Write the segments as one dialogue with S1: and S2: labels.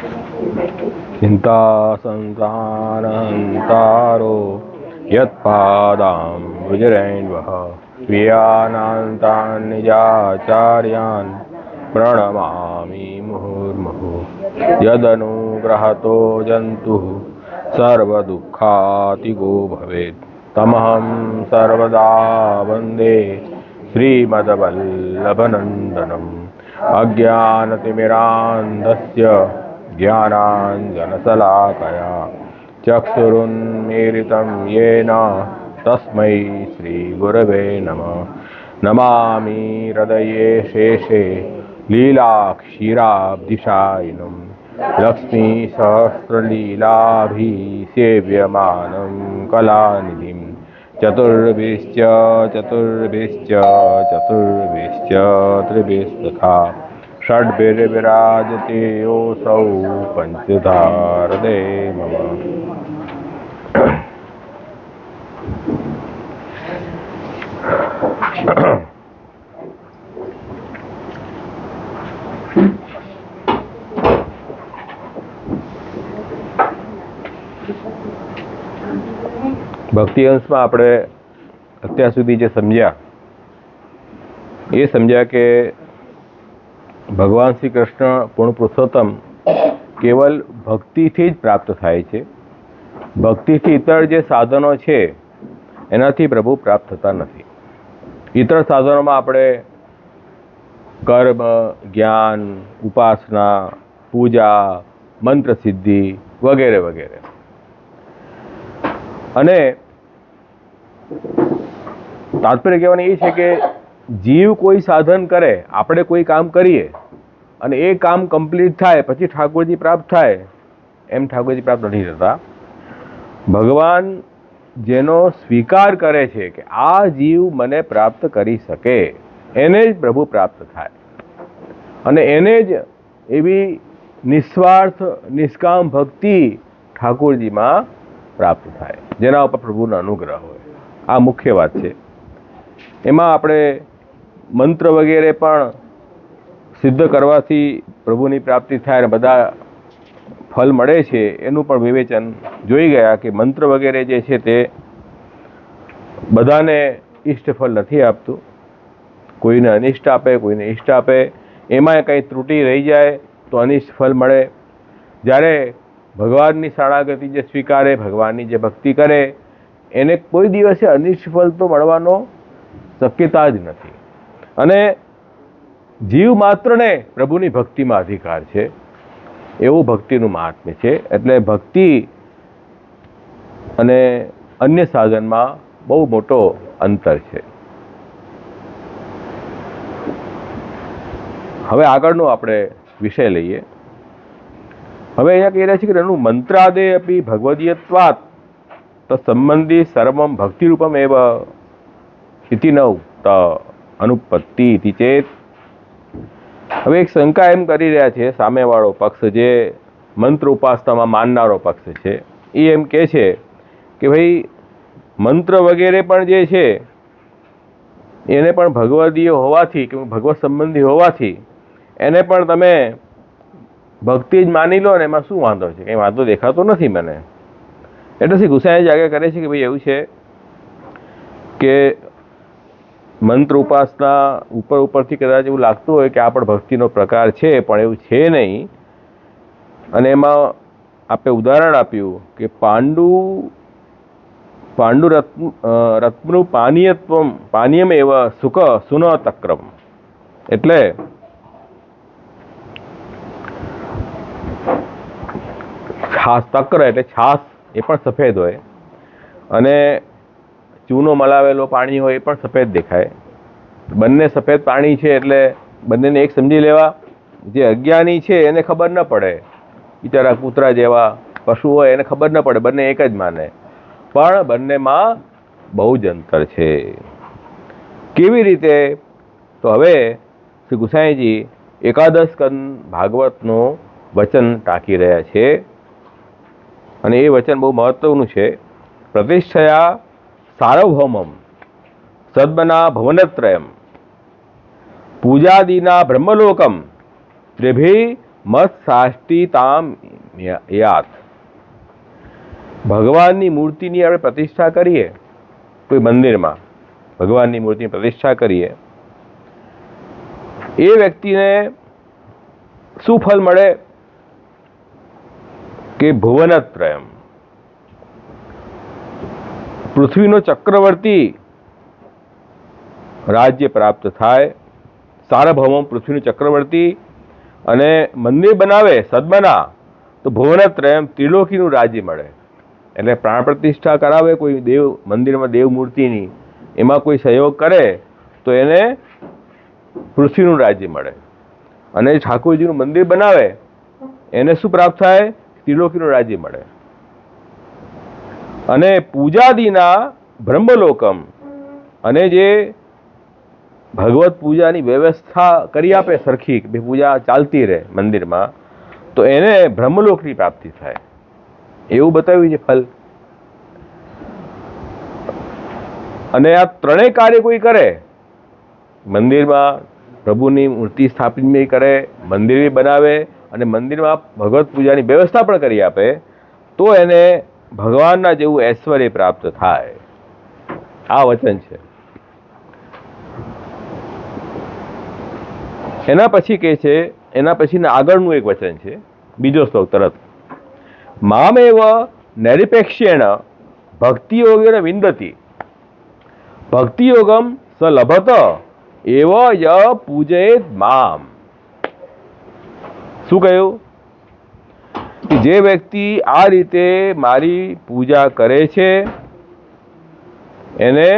S1: चिंता संसारहंतारो यत्पादाम्बुजरेण्वः स्वीयानान्तान् निजाचार्यान् प्रणमामि मुहुर्मुहुः। यदनुग्रहतो जन्तुः सर्वदुःखातिगो भवेत् तमहं सर्वदा वन्दे श्रीमद्वल्लभनन्दनम्। अज्ञानतिमिरान्धस्य ज्ञानाञ्जनशलाकया चक्षुरुन्मीलितं येन तस्मै श्रीगुरवे नमः। नमामि हृदये शेषे लीलाक्षीराब्धिशायिनं लक्ष्मीसहस्रलीलाभिसेव्यमानं कलानिधिं चतुर्भिश्च त्रिभिस्तथा षड्भिर्विराजते योऽसौ पञ्चधारदे मम। ભક્તિ અંશમાં આપણે અત્યાર સુધી જે સમજ્યા એ સમજ્યા કે ભગવાન શ્રી કૃષ્ણ પૂર્ણ પુરુષોત્તમ કેવલ ભક્તિથી જ પ્રાપ્ત થાય છે. ભક્તિથી ઇતર જે સાધનો છે એનાથી પ્રભુ પ્રાપ્ત થતા નથી. ઇતર સાધનોમાં આપણે કર્મ, જ્ઞાન, ઉપાસના, પૂજા, મંત્ર સિદ્ધિ વગેરે વગેરે. અને તાત્પર્ય કહેવાનું એ છે કે જીવ કોઈ સાધન કરે, આપણે કોઈ કામ કરીએ અને એ કામ કમ્પ્લીટ થાય પછી ઠાકોરજી પ્રાપ્ત થાય, એમ ઠાકોરજી પ્રાપ્ત નથી થતા. ભગવાન જેનો સ્વીકાર કરે છે કે આ જીવ મને પ્રાપ્ત કરી શકે એને જ પ્રભુ પ્રાપ્ત થાય અને એને જ એવી નિસ્વાર્થ નિષ્કામ ભક્તિ ઠાકોરજીમાં પ્રાપ્ત થાય જેના ઉપર પ્રભુનો અનુગ્રહ હોય. આ મુખ્ય વાત છે. એમાં આપણે મંત્ર વગેરે પણ સિદ્ધ કરવાથી પ્રભુની પ્રાપ્તિ થાય અને બધા ફલ મળે છે એનું પણ વિવેચન જોઈ ગયા કે મંત્ર વગેરે જે છે તે બધાને ઈષ્ટ ફળ નથી આપતું. કોઈને અનિષ્ટ આપે, કોઈને ઈષ્ટ આપે. એમાં કંઈ ત્રુટિ રહી જાય તો અનિષ્ટ ફળ મળે. જ્યારે ભગવાનની શરણાગતિ જે સ્વીકારે, ભગવાનની જે ભક્તિ કરે એને કોઈ દિવસે અનિષ્ટ ફળ તો મળવાનો શક્યતા જ નથી. અને જીવ માત્રને પ્રભુની ભક્તિમાં અધિકાર છે એવું ભક્તિનું મહાત્મ્ય છે. એટલે ભક્તિ અને અન્ય સાધનમાં બહુ મોટો અંતર છે. હવે આગળનો આપણે વિષય લઈએ. હવે અહીંયા કહી રહ્યા છે કે એનું મંત્રાદે અપી ભગવદીયત્વાત સંબંધી સર્વમ ભક્તિરૂપમ એવ ઇતિ ન ઉક્ત અનુપત્તિ ઇતિ ચેત. હવે એક શંકા એમ કરી રહ્યા છે સામેવાળો પક્ષ, જે મંત્ર ઉપાસનામાં માનનારો પક્ષ છે. એ એમ કહે છે કે ભાઈ મંત્ર વગેરે પણ જે છે એને પણ ભગવદીય હોવાથી કે ભગવત સંબંધી હોવાથી એને પણ તમે ભક્તિ જ માની લો ને એમાં શું વાંધો છે? કંઈ વાંધો દેખાતો નથી મને. એટલે શ્રી ગુસાઈજી આગળ કરે છે કે ભાઈ એવું છે કે મંત્ર ઉપાસના ઉપરથી કદાચ એવું લાગતું હોય કે આ પણ ભક્તિનો પ્રકાર છે, પણ એવું છે નહીં. અને એમાં આપણે ઉદાહરણ આપ્યું કે પાંડુ રત્નું પાનીયમ એવા સુખ સુન તક્રમ. એટલે છાસ, તક્ર એટલે છાસ એ પણ સફેદ હોય અને ચૂનો મલાવેલો પાણી હોય એ પણ સફેદ દેખાય. બંને સફેદ પાણી છે એટલે બંનેને એક સમજી લેવા. જે અજ્ઞાની છે એને ખબર ન પડે, બિચારા કૂતરા જેવા પશુ હોય એને ખબર ન પડે, બંને એક જ માને. પણ બંનેમાં બહુ જ અંતર છે. કેવી રીતે? તો હવે શ્રી ગુસાઈજી એકાદશ સ્કંદ ભાગવતનું વચન ટાંકી રહ્યા છે અને એ વચન બહુ મહત્વનું છે. પ્રતિષ્ઠયા સાર્વભૌમમ સદ્મના ભવનત્રયમ પૂજાદિના બ્રહ્મલોકમ ત્રિભિ મત સાષ્ટિતામ યાત. ભગવાનની મૂર્તિની આપણે પ્રતિષ્ઠા કરીએ, કોઈ મંદિરમાં ભગવાનની મૂર્તિની પ્રતિષ્ઠા કરીએ, એ વ્યક્તિને શું ફલ મળે કે ભુવનત્રયમ, પૃથ્વીનો ચક્રવર્તી રાજ્ય પ્રાપ્ત થાય. સાર્વભૌમ પૃથ્વીનું ચક્રવર્તી, અને મંદિર બનાવે સદમના તો ભુવનત્રયમ ત્રિલોકીનું રાજ્ય મળે. એટલે પ્રાણ પ્રતિષ્ઠા કરાવે કોઈ દેવ મંદિરમાં દેવ મૂર્તિની, એમાં કોઈ સહયોગ કરે તો એને પૃથ્વીનું રાજ્ય મળે. અને ઠાકોરજીનું મંદિર બનાવે એને શું પ્રાપ્ત થાય? ત્રિલોકીનું રાજ્ય મળે. અને પૂજાદિના બ્રહ્મલોકમ, અને જે ભગવત પૂજાની વ્યવસ્થા કરી આપે સરખી, બે પૂજા ચાલતી રહે મંદિરમાં, તો એને બ્રહ્મલોકની પ્રાપ્તિ થાય. એવું બતાવ્યું છે ફલ. અને આ ત્રણેય કાર્ય કોઈ કરે, મંદિરમાં પ્રભુની મૂર્તિ સ્થાપિત બી કરે, મંદિર બી બનાવે, અને મંદિરમાં ભગવત પૂજાની વ્યવસ્થા પણ કરી આપે, તો એને ભગવાનના જેવું ઐશ્વર્ય પ્રાપ્ત થાય. આ વચન છે. એના પછી કે છે, એના પછીના આગળનું એક વચન છે, બીજો શ્લોક તરત. મામેવ નૈરપેક્ષ્યેણ ભક્તિયોગેન વિંદતિ ભક્તિયોગમ સ લભત એવ ય પૂજયેત મામ. શું કહ્યું? કે જે વ્યક્તિ આ રીતે મારી પૂજા કરે છે એને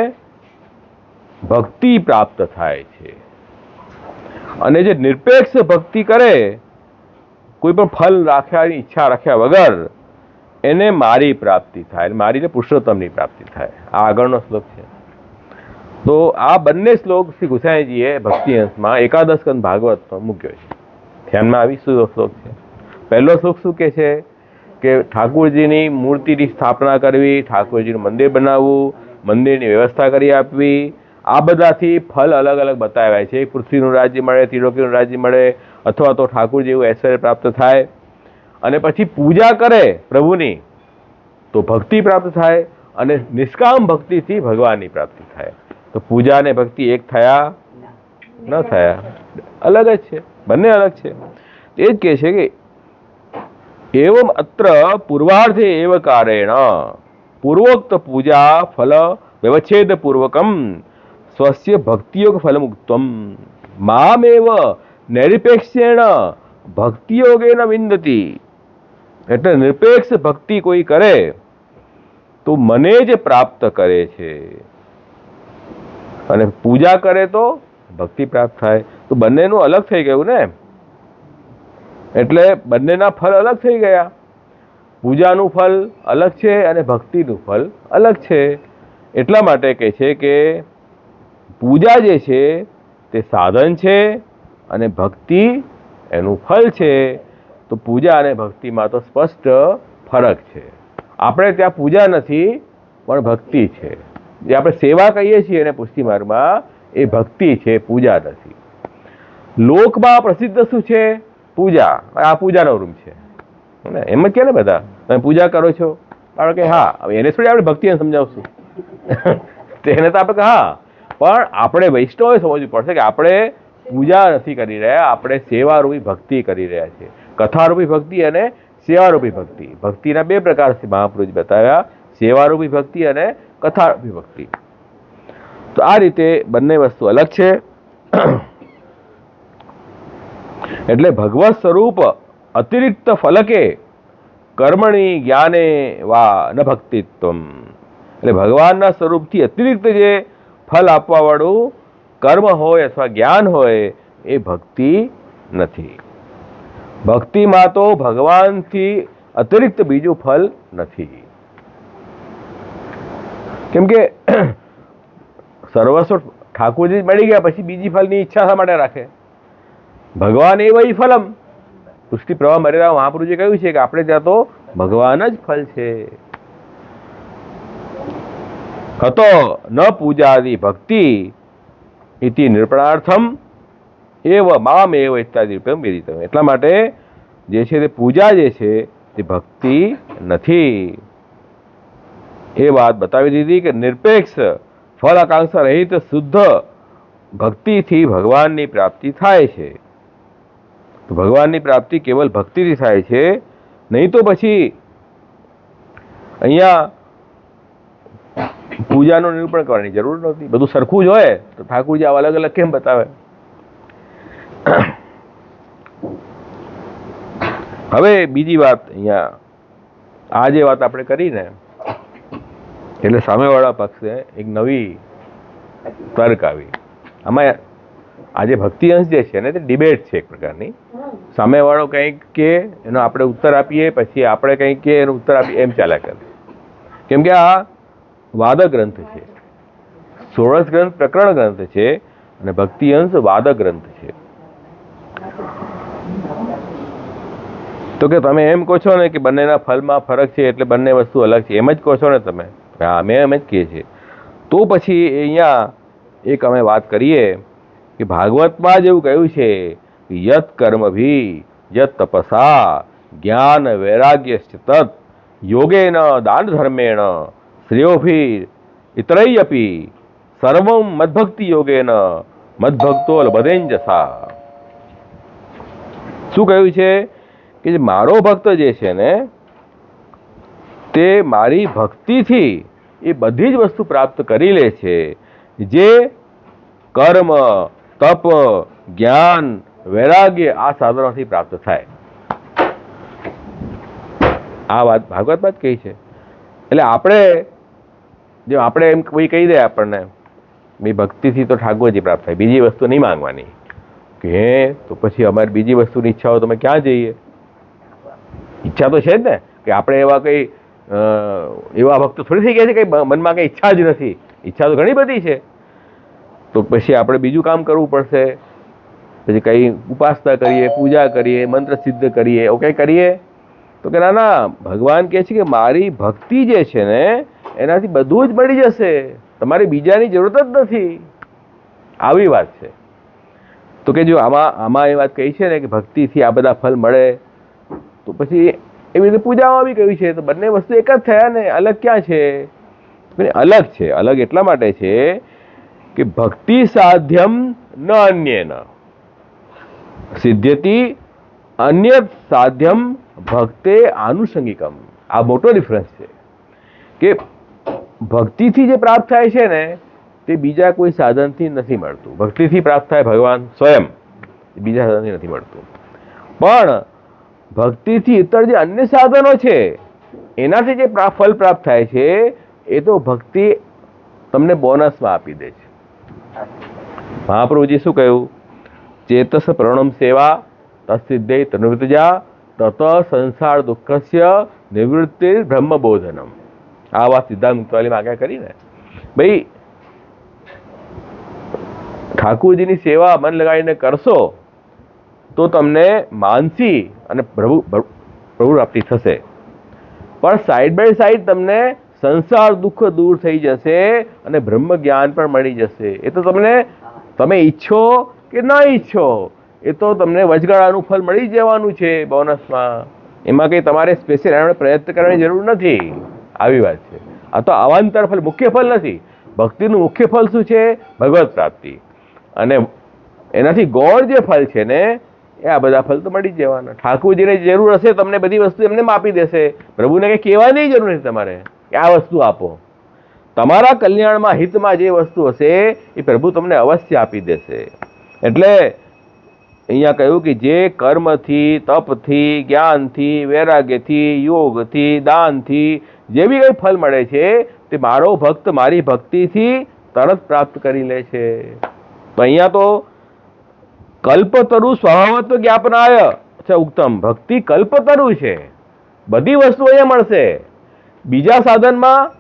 S1: ભક્તિ પ્રાપ્ત થાય છે. અને જે નિરપેક્ષ ભક્તિ કરે, કોઈ પણ ફલ રાખ્યાની ઈચ્છા રાખ્યા વગર, એને મારી પ્રાપ્તિ થાય. મારી એટલે પુરુષોત્તમની પ્રાપ્તિ થાય. આ આગળનો શ્લોક છે. તો આ બંને શ્લોક શ્રી ગુસાઈજીએ ભક્તિ અંશમાં એકાદશ સ્કંદ ભાગવતમાં મૂક્યો છે. ધ્યાનમાં આવી શું શ્લોક છે? પહેલો શ્લોક શું કહે છે? કે ઠાકોરજીની મૂર્તિની સ્થાપના કરવી, ઠાકોરજીનું મંદિર બનાવવું, મંદિરની વ્યવસ્થા કરી આપવી, આ બધાથી ફલ અલગ અલગ બતાવ્યા છે. પૃથ્વીનું રાજ્ય મળે, ત્રિલોકીનું રાજ્ય મળે, અથવા તો ઠાકોર જેવું ઐશ્વર્ય પ્રાપ્ત થાય. અને પછી પૂજા કરે પ્રભુની તો ભક્તિ પ્રાપ્ત થાય, અને નિષ્કામ ભક્તિથી ભગવાનની પ્રાપ્તિ થાય. તો પૂજા અને ભક્તિ એક થયા ન થયા? અલગ જ છે, બંને અલગ છે. એ જ કહે છે કે એવમ અત્ર પૂર્વાર્ધે એવ કારેણ પૂર્વોક્ત પૂજા ફલ વ્યવચ્છેદ પૂર્વકમ સ્વસ્ય ભક્તિયોગ ફલમુક્તમ મામેવ નૈરપેક્ષ્યેણ ભક્તિયોગેન વિંદતિ. એટલે નિરપેક્ષ ભક્તિ કોઈ કરે તો મને જ પ્રાપ્ત કરે છે, અને પૂજા કરે તો ભક્તિ પ્રાપ્ત થાય. તો બંનેનું અલગ થઈ ગયું ને, એટલે બંનેના ફળ અલગ થઈ ગયા. પૂજાનું ફળ અલગ છે અને ભક્તિનું ફળ અલગ છે. એટલા માટે કહે છે કે પૂજા જે છે તે સાધન છે અને ભક્તિ એનું ફળ છે. તો પૂજા અને ભક્તિમાં તો સ્પષ્ટ ફરક છે. આપણે ત્યાં પૂજા નથી પણ ભક્તિ છે. જે આપણે સેવા કહીએ છીએ એને પુષ્ટિ માર્ગમાં, એ ભક્તિ છે, પૂજા નથી. લોકમાં પ્રસિદ્ધ શું છે? પૂજા. આ પૂજાનો રૂમ છે એમ જ કે ને બધા, તમે પૂજા કરો છો, કારણ કે હા, હવે એને થોડી આપણે ભક્તિ સમજાવશું તેને તો આપણે હા, પણ આપણે વૈષ્ણવે સમજવું પડશે કે આપણે પૂજા નથી કરી રહ્યા, આપણે સેવારૂપી ભક્તિ કરી રહ્યા છીએ. કથારૂપી ભક્તિ અને સેવારૂપી ભક્તિ. ભક્તિના બે પ્રકાર છે મહાપુરુષ બતાવ્યા, સેવારૂપી ભક્તિ અને કથારૂપી ભક્તિ. તો આ રીતે બંને વસ્તુ અલગ છે. એટલે ભગવત સ્વરૂપ અતિરિક્ત ફલકે કર્મણી જ્ઞાને વા ન ભક્તિત્વમ. એટલે ભગવાનના સ્વરૂપથી અતિરિક્ત જે ફલ આપવાવાળું કર્મ હોય અથવા જ્ઞાન હોય એ ભક્તિ નથી. ભક્તિમાં તો ભગવાનથી અતિરિક્ત બીજું ફલ નથી. કેમ કે સર્વસ્વ ઠાકોરજી મળી ગયા પછી બીજી ફલની ઈચ્છા શા માટે રાખે? ભગવાન એ વહી ફલમ. પુષ્ટિ પ્રવાહ મર્યાદા મહાપુરુષે કહ્યું છે કે આપણે ત્યાં તો ભગવાન જ ફલ છે. હતો ન પૂજાદી ભક્તિ ઇતિ નિર્પણાર્થમ એવ મામ એવ ઇત્યાદિ રૂપે વિદિતમ. એટલા માટે જે છે તે પૂજા જે છે તે ભક્તિ નથી. એ વાત બતાવી દીધી કે નિરપેક્ષ ફળ આકાંક્ષા રહિત શુદ્ધ ભક્તિથી ભગવાનની પ્રાપ્તિ થાય છે. તો ભગવાનની પ્રાપ્તિ કેવલ ભક્તિથી થાય છે, નહીં તો પછી અહીંયા પૂજાનું નિરૂપણ કરવાની જરૂર નથી. બધું સરખું જ હોય તો ઠાકોરજી આવા અલગ અલગ કેમ બતાવે? હવે બીજી વાત, અહીંયા આ જે વાત આપણે કરીને એટલે સામેવાળા પક્ષે એક નવી તર્ક આવી. આમાં આજે ભક્તિ અંશ જે છે ને તે ડિબેટ છે એક પ્રકારની. સામેવાળો કંઈક કે એનો આપણે ઉત્તર આપીએ, પછી આપણે કંઈક કે એનો ઉત્તર આપીએ, એમ ચાલ્યા કરે. કેમ કે આ વાદ ગ્રંથ છે. ષોડશ ગ્રંથ પ્રકરણ ગ્રંથ છે અને ભક્તિ અંશ વાદ ગ્રંથ છે. તો કે તમે એમ કહો છો ને કે બંનેના ફલમાં ફરક છે એટલે બંને વસ્તુ અલગ છે, એમ જ કહો છો ને તમે? હા, અમે એમ જ કહીએ છીએ. તો પછી અહીંયા એક અમે વાત કરીએ કે ભાગવતમાં જ એવું કહ્યું છે કે યત કર્મભી યત તપસા જ્ઞાન વૈરાગ્ય તત યોગેન દાન ધર્મેણ શ્રેયોભી ઇતરૈયપી સર્વમ મદભક્તિ યોગેન મદભક્તો લભદેંજસા. શું કહ્યું છે કે જે મારો ભક્ત જે છે ને તે મારી ભક્તિથી એ બધી જ વસ્તુ પ્રાપ્ત કરી લે છે જે કર્મ, તપ, જ્ઞાન, વૈરાગ્ય આ સાધનોથી પ્રાપ્ત થાય. આ વાત ભાગવતમાં જ કહી છે. એટલે આપણે એમ કોઈ કહી દે આપણને ભાઈ ભક્તિથી તો ઠાકોરજી પ્રાપ્ત થાય, બીજી વસ્તુ નહીં માંગવાની, કે હે તો પછી અમારી બીજી વસ્તુની ઈચ્છા હોય તો અમે ક્યાં જઈએ? ઈચ્છા તો છે જ ને, કે આપણે એવા કંઈ એવા ભક્તો થોડી થઈ ગયા છે કંઈ મનમાં કંઈ ઈચ્છા જ નથી. ઈચ્છા તો ઘણી બધી છે. તો પછી આપણે બીજું કામ કરવું પડશે, પછી કંઈ ઉપાસના કરીએ, પૂજા કરીએ, મંત્ર સિદ્ધ કરીએ, એવું કંઈ કરીએ? તો કે ના ના, ભગવાન કહે છે કે મારી ભક્તિ જે છે ને એનાથી બધું જ મળી જશે, તમારે બીજાની જરૂરત જ નથી. આવી વાત છે. તો કે જો આમાં એ વાત કહી છે ને કે ભક્તિથી આ બધા ફળ મળે, તો પછી એવી રીતે પૂજામાં બી કહ્યું છે. તો બંને વસ્તુ એક જ થયા ને, અલગ ક્યાં છે? અલગ છે. અલગ એટલા માટે છે કે ભક્તિ સાધ્યમ ન અન્યેન સિદ્ધ્યતિ અન્યત સાધ્યમ ભક્તે આનુષંગિકમ. આ મોટો ડિફરન્સ છે કે ભક્તિથી જે પ્રાપ્ત થાય છે ને તે બીજા કોઈ સાધનથી નથી મળતું. ભક્તિથી પ્રાપ્ત થાય ભગવાન સ્વયં, બીજા સાધનથી નથી મળતું. પણ ભક્તિથી ઇતર જે અન્ય સાધનો છે એનાથી જે ફલ પ્રાપ્ત થાય છે એ તો ભક્તિ તમને બોનસમાં આપી દે છે. મહાપ્રભુજી શું કહ્યું? ચેતસ પ્રણમ સેવા તત્સિદ્ધે તનુવૃતજા તત સંસાર દુઃખસ્ય નિવૃત્તિ બ્રહ્મબોધનમ. આ વાત સિદ્ધાંત મુક્તવાલીમાં આગળ કરી ને ભાઈ, ઠાકુરજીની સેવા મન લગાવીને કરશો તો તમને માનસી અને પ્રભુ પ્રાપ્તિ થશે, પણ સાઈડ બાય સાઈડ તમને સંસાર દુઃખ દૂર થઈ જશે અને બ્રહ્મ જ્ઞાન પણ મળી જશે. એ તો તમે ઈચ્છો કે ન ઈચ્છો એ તો તમને વચગાળાનું ફળ મળી જવાનું છે બોનસમાં. એમાં કંઈ તમારે સ્પેશિયલ એનો પ્રયત્ન કરવાની જરૂર નથી. આવી વાત છે. આ તો અવાંતર ફળ, મુખ્ય ફળ નથી. ભક્તિનું મુખ્ય ફળ શું છે? ભગવત પ્રાપ્તિ. અને એનાથી ગૌણ જે ફળ છે ને એ આ બધા ફળ તો મળી જ જવાના. ઠાકોરજીને જરૂર હશે તમને બધી વસ્તુ એમને આપી દેશે. પ્રભુને કંઈ કહેવાની જરૂર નથી તમારે કે આ વસ્તુ આપો. તમારા કલ્યાણમાં હિતમાં જે વસ્તુ હશે એ પ્રભુ તમને અવશ્ય આપી દેશે. એટલે અહીંયા કહ્યું કે જે કર્મથી, તપથી, જ્ઞાનથી, વૈરાગ્યથી, યોગથી, દાનથી જે બી કંઈ ફળ મળે છે તે મારો ભક્ત મારી ભક્તિથી તરત પ્રાપ્ત કરી લે છે. તો અહીંયા તો કલ્પતરુ સ્વભાવત્વ જ્ઞાપનાય છે ઉત્તમ. ભક્તિ કલ્પતરુ છે, બધી વસ્તુ અહીંયા મળશે. બીજા સાધનમાં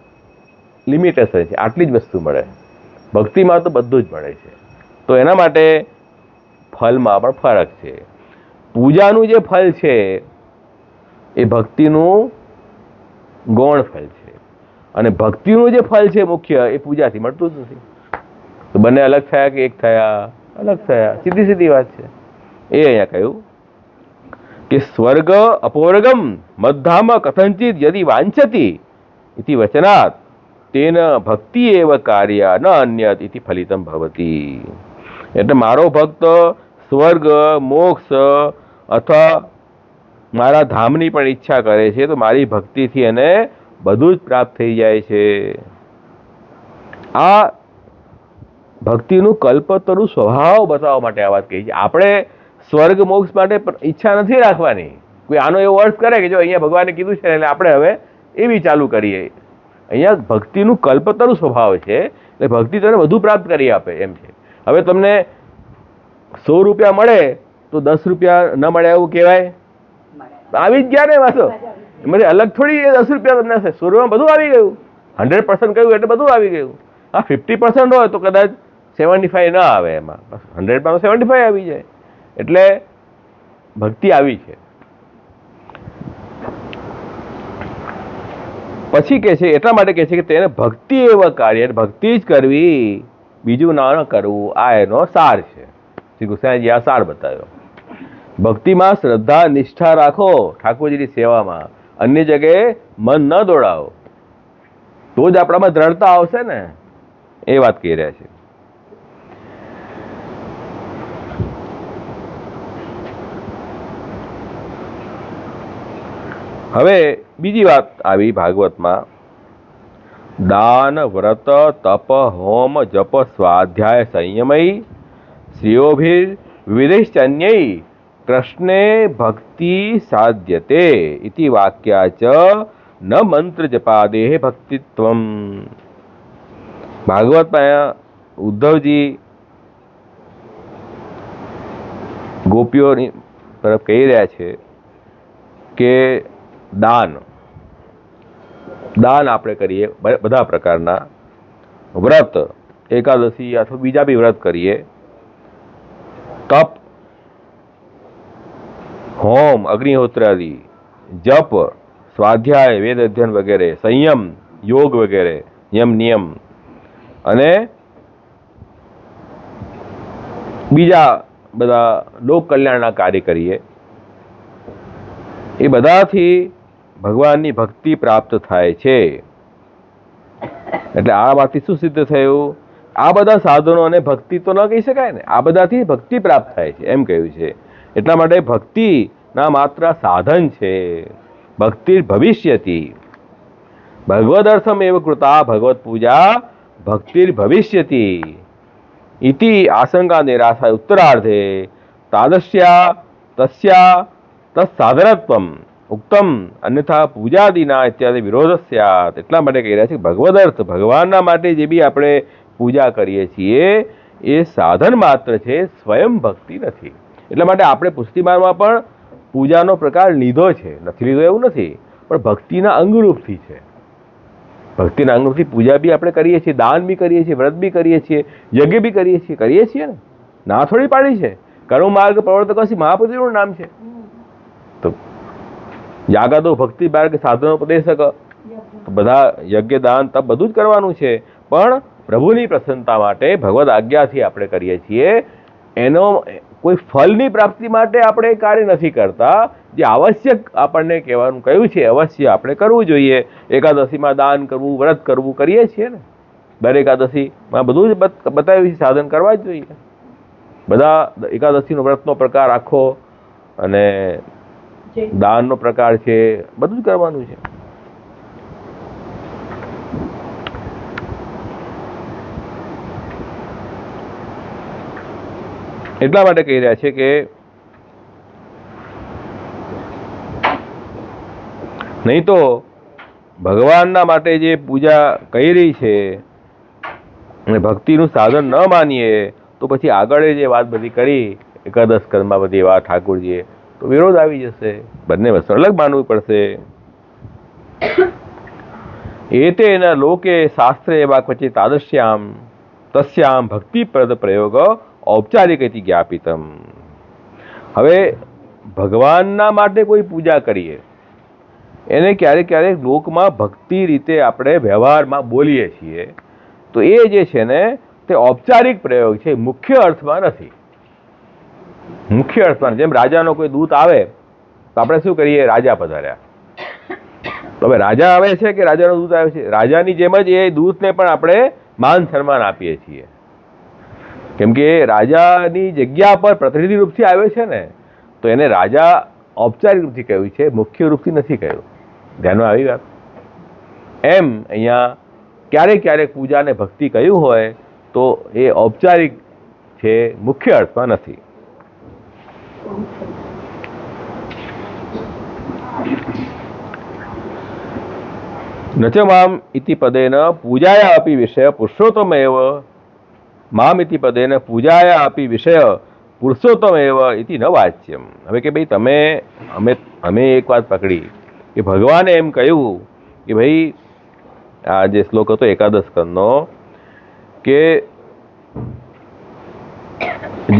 S1: લિમિટેશન છે, આટલી જ વસ્તુ મળે. ભક્તિમાં તો બધું જ મળે છે. તો એના માટે ફલમાં પણ ફરક છે. પૂજાનું જે ફલ છે એ ભક્તિનું ગૌણ ફલ છે, અને ભક્તિનું જે ફલ છે મુખ્ય એ પૂજાથી મળતું જ નથી. તો બંને અલગ થયા કે એક થયા? અલગ થયા. સીધી સીધી વાત છે. એ અહીંયા કહ્યું કે સ્વર્ગ અપૌર્ગમ મદ્ધામ કથંચિત યદિ વાંછતી ઇતિ વચનાત તેન ભક્તિ એવ કાર્ય ન અન્યત ઇતિ ફલિતમ ભવતી. એટલે મારો ભક્ત સ્વર્ગ મોક્ષ અથવા મારા ધામની પણ ઈચ્છા કરે છે તો મારી ભક્તિથી એને બધું જ પ્રાપ્ત થઈ જાય છે. આ ભક્તિનું કલ્પતરુ સ્વભાવ બતાવવા માટે આ વાત કહી છે. આપણે સ્વર્ગ મોક્ષ માટે ઈચ્છા નથી રાખવાની. કોઈ આનો એવો અર્થ કરે કે જો અહીંયા ભગવાને કીધું છે એટલે આપણે હવે એવી ચાલુ કરીએ. અહીંયા ભક્તિનું કલ્પતરુ સ્વભાવ છે એટલે ભક્તિ તને વધુ પ્રાપ્ત કરી આપે એમ છે. હવે તમને 100 રૂપિયા મળે તો 10 રૂપિયા ન મળે એવું કહેવાય? આવી જ ગયા ને વાસો. મને અલગ થોડી 10 રૂપિયા તમને હશે. 100 રૂપિયામાં બધું આવી ગયું. 100% કહ્યું એટલે બધું આવી ગયું. હા 50% હોય તો કદાચ 75 ના આવે એમાં. 100 75 આવી જાય. એટલે ભક્તિ આવી છે. પછી કે છે એટલા માટે કે છે કે તેને ભક્તિ એવા કાર્ય, ભક્તિ જ કરવી, બીજું ના કરવું, આ એનો સાર છે. શ્રી કૃષ્ણજી આ સાર બતાવ્યો. ભક્તિમાં શ્રદ્ધા નિષ્ઠા રાખો ઠાકોરજીની સેવામાં, અન્ય જગ્યાએ મન ન દોડાવો તો જ આપણામાં દ્રઢતા આવશે ને, એ વાત કહી રહ્યા છે. હવે બીજી વાત આવી ભાગવતમાં, દાન વ્રત તપ હોમ જપ સ્વાધ્યાય સંયમય શ્રેયોભિર વિવિધિશ્ચન્યૈ કૃષ્ણે ભક્તિ સાધ્યતે ઇતિ વાક્યાચ ન મંત્ર જપાદેહ ભક્તિત્વમ. ભાગવતમાં ઉદ્ધવજી ગોપીઓની તરફ કહી રહ્યા છે કે દાન આપણે કરીએ બધા પ્રકારના, વ્રત એકાદશી અથવા બીજા બી વ્રત કરીએ, તપ હોમ અગ્નિહોત્ર આદિ, જપ સ્વાધ્યાય વેદ અધ્યયન વગેરે, સંયમ યોગ વગેરે યમ નિયમ, અને બીજા બધા લોક કલ્યાણના કાર્ય કરીએ, એ બધાથી ભગવાનની ભક્તિ પ્રાપ્ત થાય છે. એટલે આ વાતથી શું સિદ્ધ થયું? આ બધા સાધનોને ભક્તિ તો ન કહી શકાય ને, આ બધાથી ભક્તિ પ્રાપ્ત થાય છે એમ કહ્યું છે. એટલા માટે ભક્તિના માત્ર સાધન છે. ભક્તિ ભવિષ્યતિ ભગવદર્થમ એવ કૃતા ભગવત પૂજા ભક્તિર ભવિષ્યતિ ઇતિ આશંકા નિરાશા ઉત્તરાર્ધે તાદસ્યા તસ્યા તત્સાધનત્વમ ઉક્તમ અન્યથા પૂજાદિના ઇત્યાદિ વિરોધ સ્યાત. એટલા માટે કહી રહ્યા છે ભગવદર્થ, ભગવાનના માટે જે બી આપણે પૂજા કરીએ છીએ એ સાધન માત્ર છે, સ્વયં ભક્તિ નથી. એટલા માટે આપણે પુષ્ટિમાળમાં પણ પૂજાનો પ્રકાર લીધો છે, નથી લીધો એવું નથી, પણ ભક્તિના અંગરૂપથી છે. ભક્તિના અંગરૂપથી પૂજા બી આપણે કરીએ છીએ, દાન બી કરીએ છીએ, વ્રત બી કરીએ છીએ, યજ્ઞ બી કરીએ છીએ ને, ના થોડી પાડી છે. કર્મ માર્ગ પ્રવર્તક મહાપતિનું નામ છે. તો યાગાદો ભક્તિ માર્ગ સાધનો ઉપદેશક, બધા યજ્ઞ દાન તપ બધું જ કરવાનું છે, પણ પ્રભુની પ્રસન્નતા માટે ભગવદ આજ્ઞાથી આપણે કરીએ છીએ. એનો કોઈ ફલની પ્રાપ્તિ માટે આપણે કાર્ય નથી કરતા. જે આવશ્યક આપણને કહેવાનું કહ્યું છે અવશ્ય આપણે કરવું જોઈએ. એકાદશીમાં દાન કરવું, વ્રત કરવું કરીએ છીએ ને, દર એકાદશીમાં બધું જ બતાવ્યું છે, સાધન કરવા જ જોઈએ. બધા એકાદશીનો વ્રતનો પ્રકાર આખો અને દાનનો પ્રકાર છે, બધું જ કરવાનું છે. એટલા માટે કહી રહ્યા છે કે નહીં તો ભગવાનના માટે જે પૂજા કહી રહી છે અને ભક્તિનું સાધન ન માનીએ તો પછી આગળ જે વાત બધી કરી એકાદશ કર્મમાં બધી વાત ઠાકોરજીએ, તો વિરોધ આવી જશે. બંને વસ્તુ અલગ માનવું પડશે. એતેન લોકે શાસ્ત્રે એવા ક્વચિત તાદશ્યામ તસ્યામ ભક્તિપ્રદ પ્રયોગ ઔપચારિક જ્ઞાપિતમ. હવે ભગવાનના માટે કોઈ પૂજા કરીએ એને ક્યારેક ક્યારેક લોકમાં ભક્તિ રીતે આપણે વ્યવહારમાં બોલીએ છીએ, તો એ જે છે ને તે ઔપચારિક પ્રયોગ છે, મુખ્ય અર્થમાં નથી. મુખ્ય અર્થમાં જેમ રાજાનો કોઈ દૂત આવે તો આપણે શું કરીએ? રાજા પધાર્યા. તો હવે રાજા આવે છે કે રાજાનો દૂત આવે છે? રાજાની જેમ જ એ દૂતને પણ આપણે માન સન્માન આપીએ છીએ, કેમ કે રાજાની જગ્યા પર પ્રતિનિધિ રૂપથી આવ્યો છે ને, તો એને રાજા ઔપચારિક રૂપથી કહ્યું છે, મુખ્ય રૂપથી નથી કહ્યું. ધ્યાનમાં આવી વાત? એમ અહીંયા ક્યારેક ક્યારેક પૂજા અને ભક્તિ કહ્યું હોય તો એ ઔપચારિક છે, મુખ્ય અર્થમાં નથી. નચ મામ ઇતિ પદેન પૂજાયા અપી વિષય પુરુષોત્તમ એવ મામ ઇતિ પદેન પૂજાયા અપી વિષય પુરુષોત્તમ એવ ઇતિ ન વાચ્યમ. હવે કે ભાઈ અમે એક વાત પકડી કે ભગવાને એમ કહ્યું કે ભાઈ આ જે શ્લોક હતો એકાદશ સ્કંદનો, કે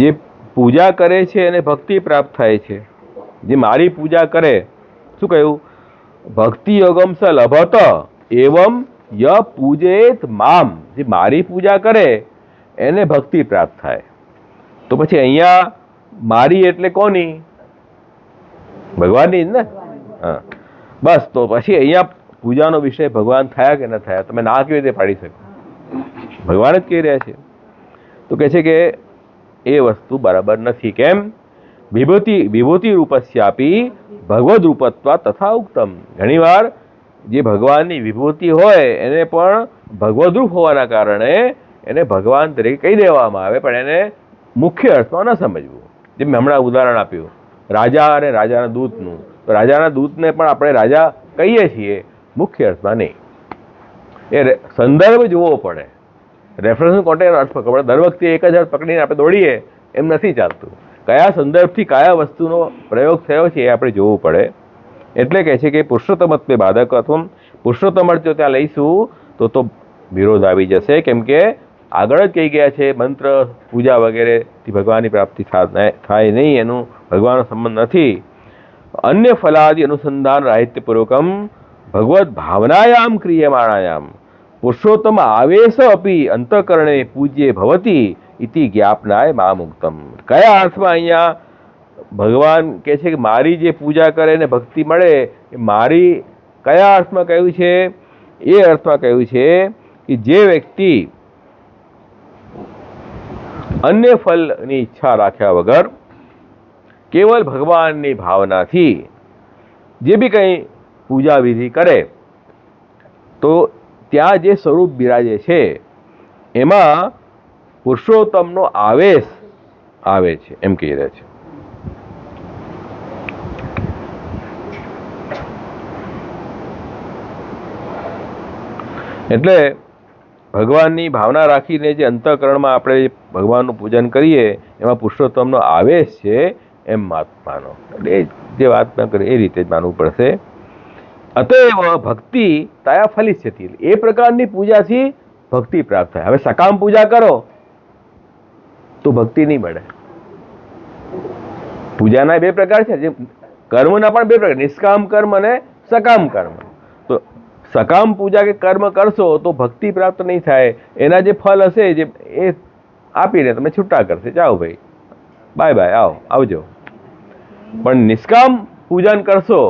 S1: જે પૂજા કરે છે એને ભક્તિ પ્રાપ્ત થાય છે. જે મારી પૂજા કરે, શું કહ્યું? ભક્તિ યોગમ સ લભત એવમ ય પૂજેત મામ. જે મારી પૂજા કરે એને ભક્તિ પ્રાપ્ત થાય. તો પછી અહીંયા મારી એટલે કોની? ભગવાનની જ ને. હા, બસ. તો પછી અહીંયા પૂજાનો વિષય ભગવાન થયા કે ન થયા? તમે ના કેવી રીતે પાડી શકો? ભગવાન જ કહી રહ્યા છે. તો કહે છે કે એ વસ્તુ બરાબર નથી. કેમ? વિભૂતિ રૂપસ્યાપી ભગવદ રૂપત્વા તથા ઉક્તમ. ઘણીવાર જે ભગવાનની વિભૂતિ હોય એને પણ ભગવદ રૂપ હોવાના કારણે એને ભગવાન તરીકે કહી દેવામાં આવે, પણ એને મુખ્ય અર્થમાં ન સમજવું. જેમ મેં હમણાં ઉદાહરણ આપ્યું રાજા અને રાજાના દૂતનું, તો રાજાના દૂતને પણ આપણે રાજા કહીએ છીએ, મુખ્ય અર્થમાં નહીં. એ સંદર્ભ જોવો પડે, રેફરન્સ કોન્ટેક્ટ અર્થ પકડવો પડે. દર વખતે એક જ અર્થ પકડીને આપણે દોડીએ એમ નથી ચાલતું. કયા સંદર્ભથી કયા વસ્તુનો પ્રયોગ થયો છે એ આપણે જોવું પડે. એટલે કહે છે કે પુરુષોત્તમત્વે બાધક અથવા પુરુષોત્તમ અર્થ જો ત્યાં લઈશું તો વિરોધ આવી જશે, કેમ કે આગળ જ કહી ગયા છે મંત્ર પૂજા વગેરેથી ભગવાનની પ્રાપ્તિ થાય નહીં, એનું ભગવાનનો સંબંધ નથી. અન્ય ફલાદિ અનુસંધાન રાહિત્યપૂર્વકમ ભગવદ ભાવનાયામ ક્રિયમાણાયામ પુરુષોત્તમ આવેશ અપી અંતઃકરણે પૂજ્ય ભવતી ઇતિ જ્ઞાપનાય મામુક્તમ. કયા અર્થમાં અહીંયા ભગવાન કહે છે કે મારી જે પૂજા કરે એને ભક્તિ મળે, એ મારી કયા અર્થમાં કહ્યું છે? એ અર્થમાં કહ્યું છે કે જે વ્યક્તિ અન્ય ફલની ઈચ્છા રાખ્યા વગર કેવલ ભગવાનની ભાવનાથી જે બી કંઈ પૂજા વિધિ કરે, તો ત્યાં જે સ્વરૂપ બિરાજે છે એમાં પુરુષોત્તમનો આવેશ આવે છે, એમ કહી રહ્યા છે. એટલે ભગવાનની ભાવના રાખીને જે અંતઃકરણમાં આપણે ભગવાનનું પૂજન કરીએ એમાં પુરુષોત્તમનો આવેશ છે એમ માનો. એટલે જે વાત ન કરે એ રીતે જ માનવું પડશે. અતએવ ભક્તિ તયા ફલિષ્યતિ. એ પ્રકારની પૂજાથી ભક્તિ પ્રાપ્ત થાય. હવે સકામ પૂજા કરો તો ભક્તિ નહીં મળે. પૂજાના બે પ્રકાર છે, જે કર્મના પણ બે પ્રકાર, નિષ્કામ કર્મ અને સકામ કર્મ. તો સકામ પૂજા કે કર્મ કરશો તો ભક્તિ પ્રાપ્ત નહીં થાય. એના જે ફલ હશે જે એ આપીને તમે છૂટા કરશે, જાઓ ભાઈ, બાય બાય, આવજો. પણ નિષ્કામ પૂજન કરશો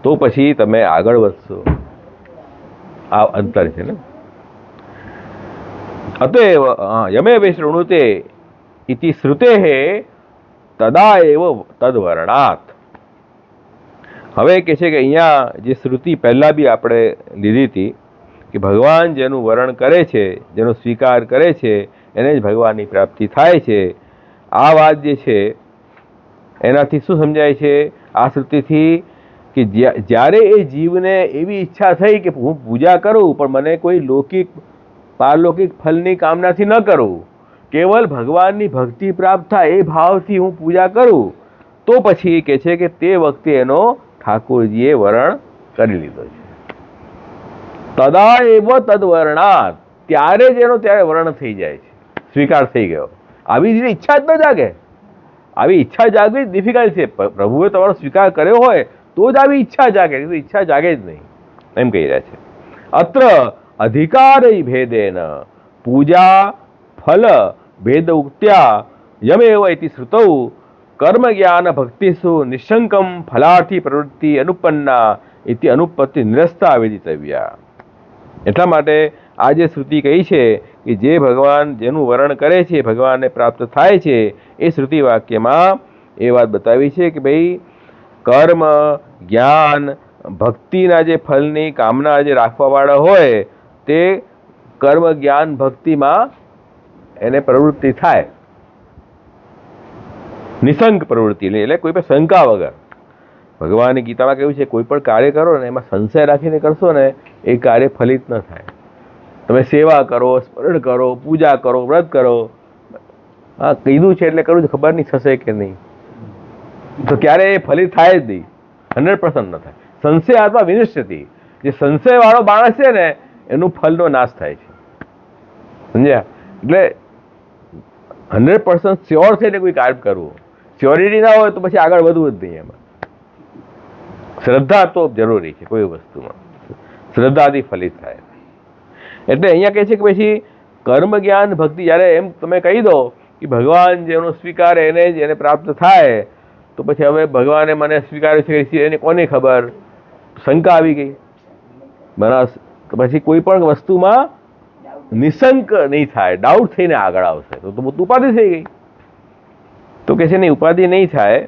S1: તો પછી તમે આગળ વધશો. આ અંતર છે ને. અતએવ યમે વૈશ્રૃણુતે ઇતિ શ્રુતેઃ તદા એવ તદ્વર્ણાત. હવે કહે છે કે અહીંયા જે શ્રુતિ પહેલાં બી આપણે લીધી હતી કે ભગવાન જેનું વર્ણન કરે છે, જેનો સ્વીકાર કરે છે એને જ ભગવાનની પ્રાપ્તિ થાય છે. આ વાત જે છે એનાથી શું સમજાય છે? આ શ્રુતિથી કે જ્યારે એ જીવને એવી ઈચ્છા થઈ કે હું પૂજા કરું પણ મને કોઈ લૌકિક પારલૌકિક ફલની કામનાથી ન કરું, કેવલ ભગવાનની ભક્તિ પ્રાપ્ત થાય એ ભાવથી હું પૂજા કરું, તો પછી કહે છે કે તે વખતે એનો ઠાકોરજીએ વર્ણ કરી લીધો છે. તદા એવ તદ્વર્ણાત. ત્યારે જ એનો ત્યારે વર્ણ થઈ જાય છે, સ્વીકાર થઈ ગયો. આવી રીતે ઈચ્છા જ ન જાગે. આવી ઈચ્છા જાગવી જ ડિફિકલ્ટ છે. પ્રભુએ તમારો સ્વીકાર કર્યો હોય તો જ આવી ઈચ્છા જાગે, તો ઈચ્છા જાગે જ નહીં, એમ કહી રહ્યા છે. અત્ર અધિકાર ભેદેન પૂજા ફલ ભેદ ઉક્ત્યા યમેવ ઇતિ શ્રુતૌ કર્મ જ્ઞાન ભક્તિસુ નિશંકમ ફલાર્થી પ્રવૃત્તિ અનુપન્ના ઇતિ અનુપત્તિ નિરસ્તા વેદિતવ્યા. એટલા માટે આ જે શ્રુતિ કહી છે કે જે ભગવાન જેનું વર્ણન કરે છે ભગવાનને પ્રાપ્ત થાય છે, એ શ્રુતિ વાક્યમાં એ વાત બતાવી છે કે ભાઈ કર્મ જ્ઞાન ભક્તિના જે ફલની કામના જે રાખવાવાળા હોય તે કર્મ જ્ઞાન ભક્તિમાં એને પ્રવૃત્તિ થાય, નિશંક પ્રવૃત્તિ એટલે કોઈ પણ શંકા વગર. ભગવાને ગીતામાં કહ્યું છે કોઈ પણ કાર્ય કરો ને એમાં સંશય રાખીને કરશો ને એ કાર્ય ફલિત ન થાય. તમે સેવા કરો, સ્મરણ કરો, પૂજા કરો, વ્રત કરો, હા કીધું છે એટલે કરું છું, ખબર નહીં થશે કે નહીં, તો ક્યારે એ ફલિત થાય જ નહીં, 100% ન થાય. સંશય આત્મા વિનિશ્ચિતિ, જે સંશય વાળો માણસ છે ને એનું ફલનો નાશ થાય છે, સમજ્યા? એટલે 100% શ્યોર થઈને કોઈ કાર્ય કરવું, શ્યોરિટી ના હોય તો પછી આગળ વધવું જ નહીં. એમાં શ્રદ્ધા તો જરૂરી છે, કોઈ વસ્તુમાં શ્રદ્ધાથી ફલિત થાય. એટલે અહીંયા કહે છે કે પછી કર્મ જ્ઞાન ભક્તિ જ્યારે એમ તમે કહી દો કે ભગવાન જેનો સ્વીકારે એને જ એને પ્રાપ્ત થાય, તો પછી હવે ભગવાને મને સ્વીકાર્યું છે એને કોની ખબર, શંકા આવી ગઈ. બરાબર, તો પછી કોઈ પણ વસ્તુમાં નિશંક નહીં થાય, ડાઉટ થઈને આગળ આવશે તો ઉપાધિ થઈ ગઈ. તો કે છે નહીં, ઉપાધિ નહીં થાય.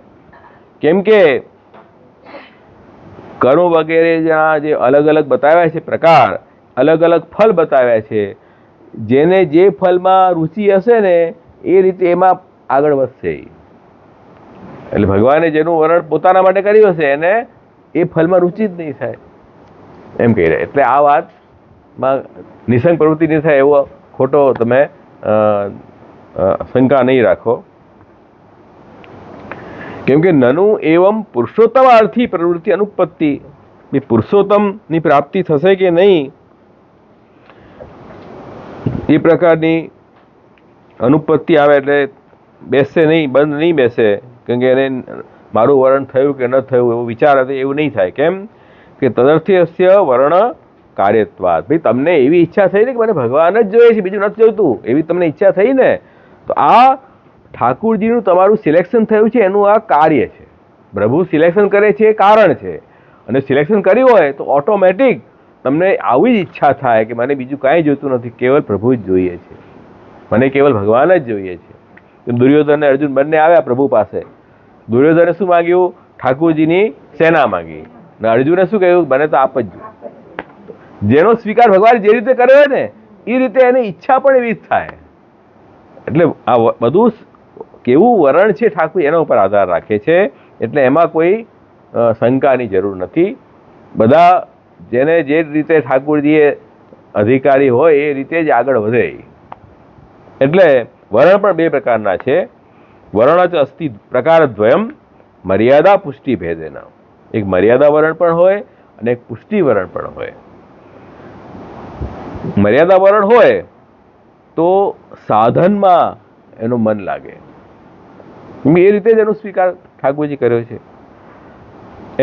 S1: કેમ કે કર્મ વગેરે જે અલગ અલગ બતાવ્યા છે પ્રકાર, અલગ અલગ ફલ બતાવ્યા છે, જેને જે ફલમાં રુચિ હશે ને એ રીતે એમાં આગળ વધશે. એટલે ભગવાને જેનું વર્ણન પોતાના માટે કર્યું હશે એને એ ફલમાં રુચિ જ નહીં થાય એમ કહી રહ્યા. એટલે આ વાતમાં નિશંક પ્રવૃત્તિ નહીં થાય એવો ખોટો તમે શંકા નહીં રાખો. કેમ કે નનુ એવમ પુરુષોત્તમાર્થી પ્રવૃત્તિ અનુપત્તિ, પુરુષોત્તમની પ્રાપ્તિ થશે કે નહીં એ પ્રકારની અનુપત્તિ આવે એટલે બેસશે નહીં, બંધ નહીં બેસે. કેમ કે એને મારું વર્ણન થયું કે ન થયું એવો વિચાર હતો, એવું નહીં થાય. કેમ કે તદર્થ્યસ્ય વર્ણ કાર્યત્વાદ. ભાઈ તમને એવી ઈચ્છા થઈ ને કે મને ભગવાન જ જોઈએ છે, બીજું નથી જોઈતું, એવી તમને ઈચ્છા થઈ ને, તો આ ઠાકુરજીનું તમારું સિલેક્શન થયું છે એનું આ કાર્ય છે. પ્રભુ સિલેક્શન કરે છે એ કારણ છે, અને સિલેક્શન કર્યું હોય તો ઓટોમેટિક તમને આવી જ ઈચ્છા થાય કે મને બીજું કાંઈ જોઈતું નથી, કેવલ પ્રભુ જ જોઈએ છે, મને કેવલ ભગવાન જ જોઈએ છે. દુર્યોધન અને અર્જુન બંને આવ્યા પ્રભુ પાસે. દુર્યોધને શું માગ્યું? ઠાકુરજીની સેના માંગી. અને અર્જુને શું કહ્યું? મને તો આપ જ જોઈએ. જેનો સ્વીકાર ભગવાન જે રીતે કર્યો ને એ રીતે એની ઈચ્છા પણ એવી જ થાય. એટલે આ બધું કેવું વરણ છે ઠાકુર એના ઉપર આધાર રાખે છે. એટલે એમાં કોઈ શંકાની જરૂર નથી. બધા જેને જે રીતે ઠાકુરજીએ અધિકારી હોય એ રીતે જ આગળ વધે. એટલે વર્ણ પણ બે પ્રકારના છે. વર્ણ જ અસ્તિ પ્રકારદ્વયમ મર્યાદા પુષ્ટિ ભેદેના. એક મર્યાદા વર્ણ પણ હોય અને એક પુષ્ટિ વર્ણ પણ હોય. મર્યાદા વર્ણ હોય તો સાધનમાં એનું મન લાગે, એ રીતે જ એનો સ્વીકાર ઠાકોરજી કર્યો છે.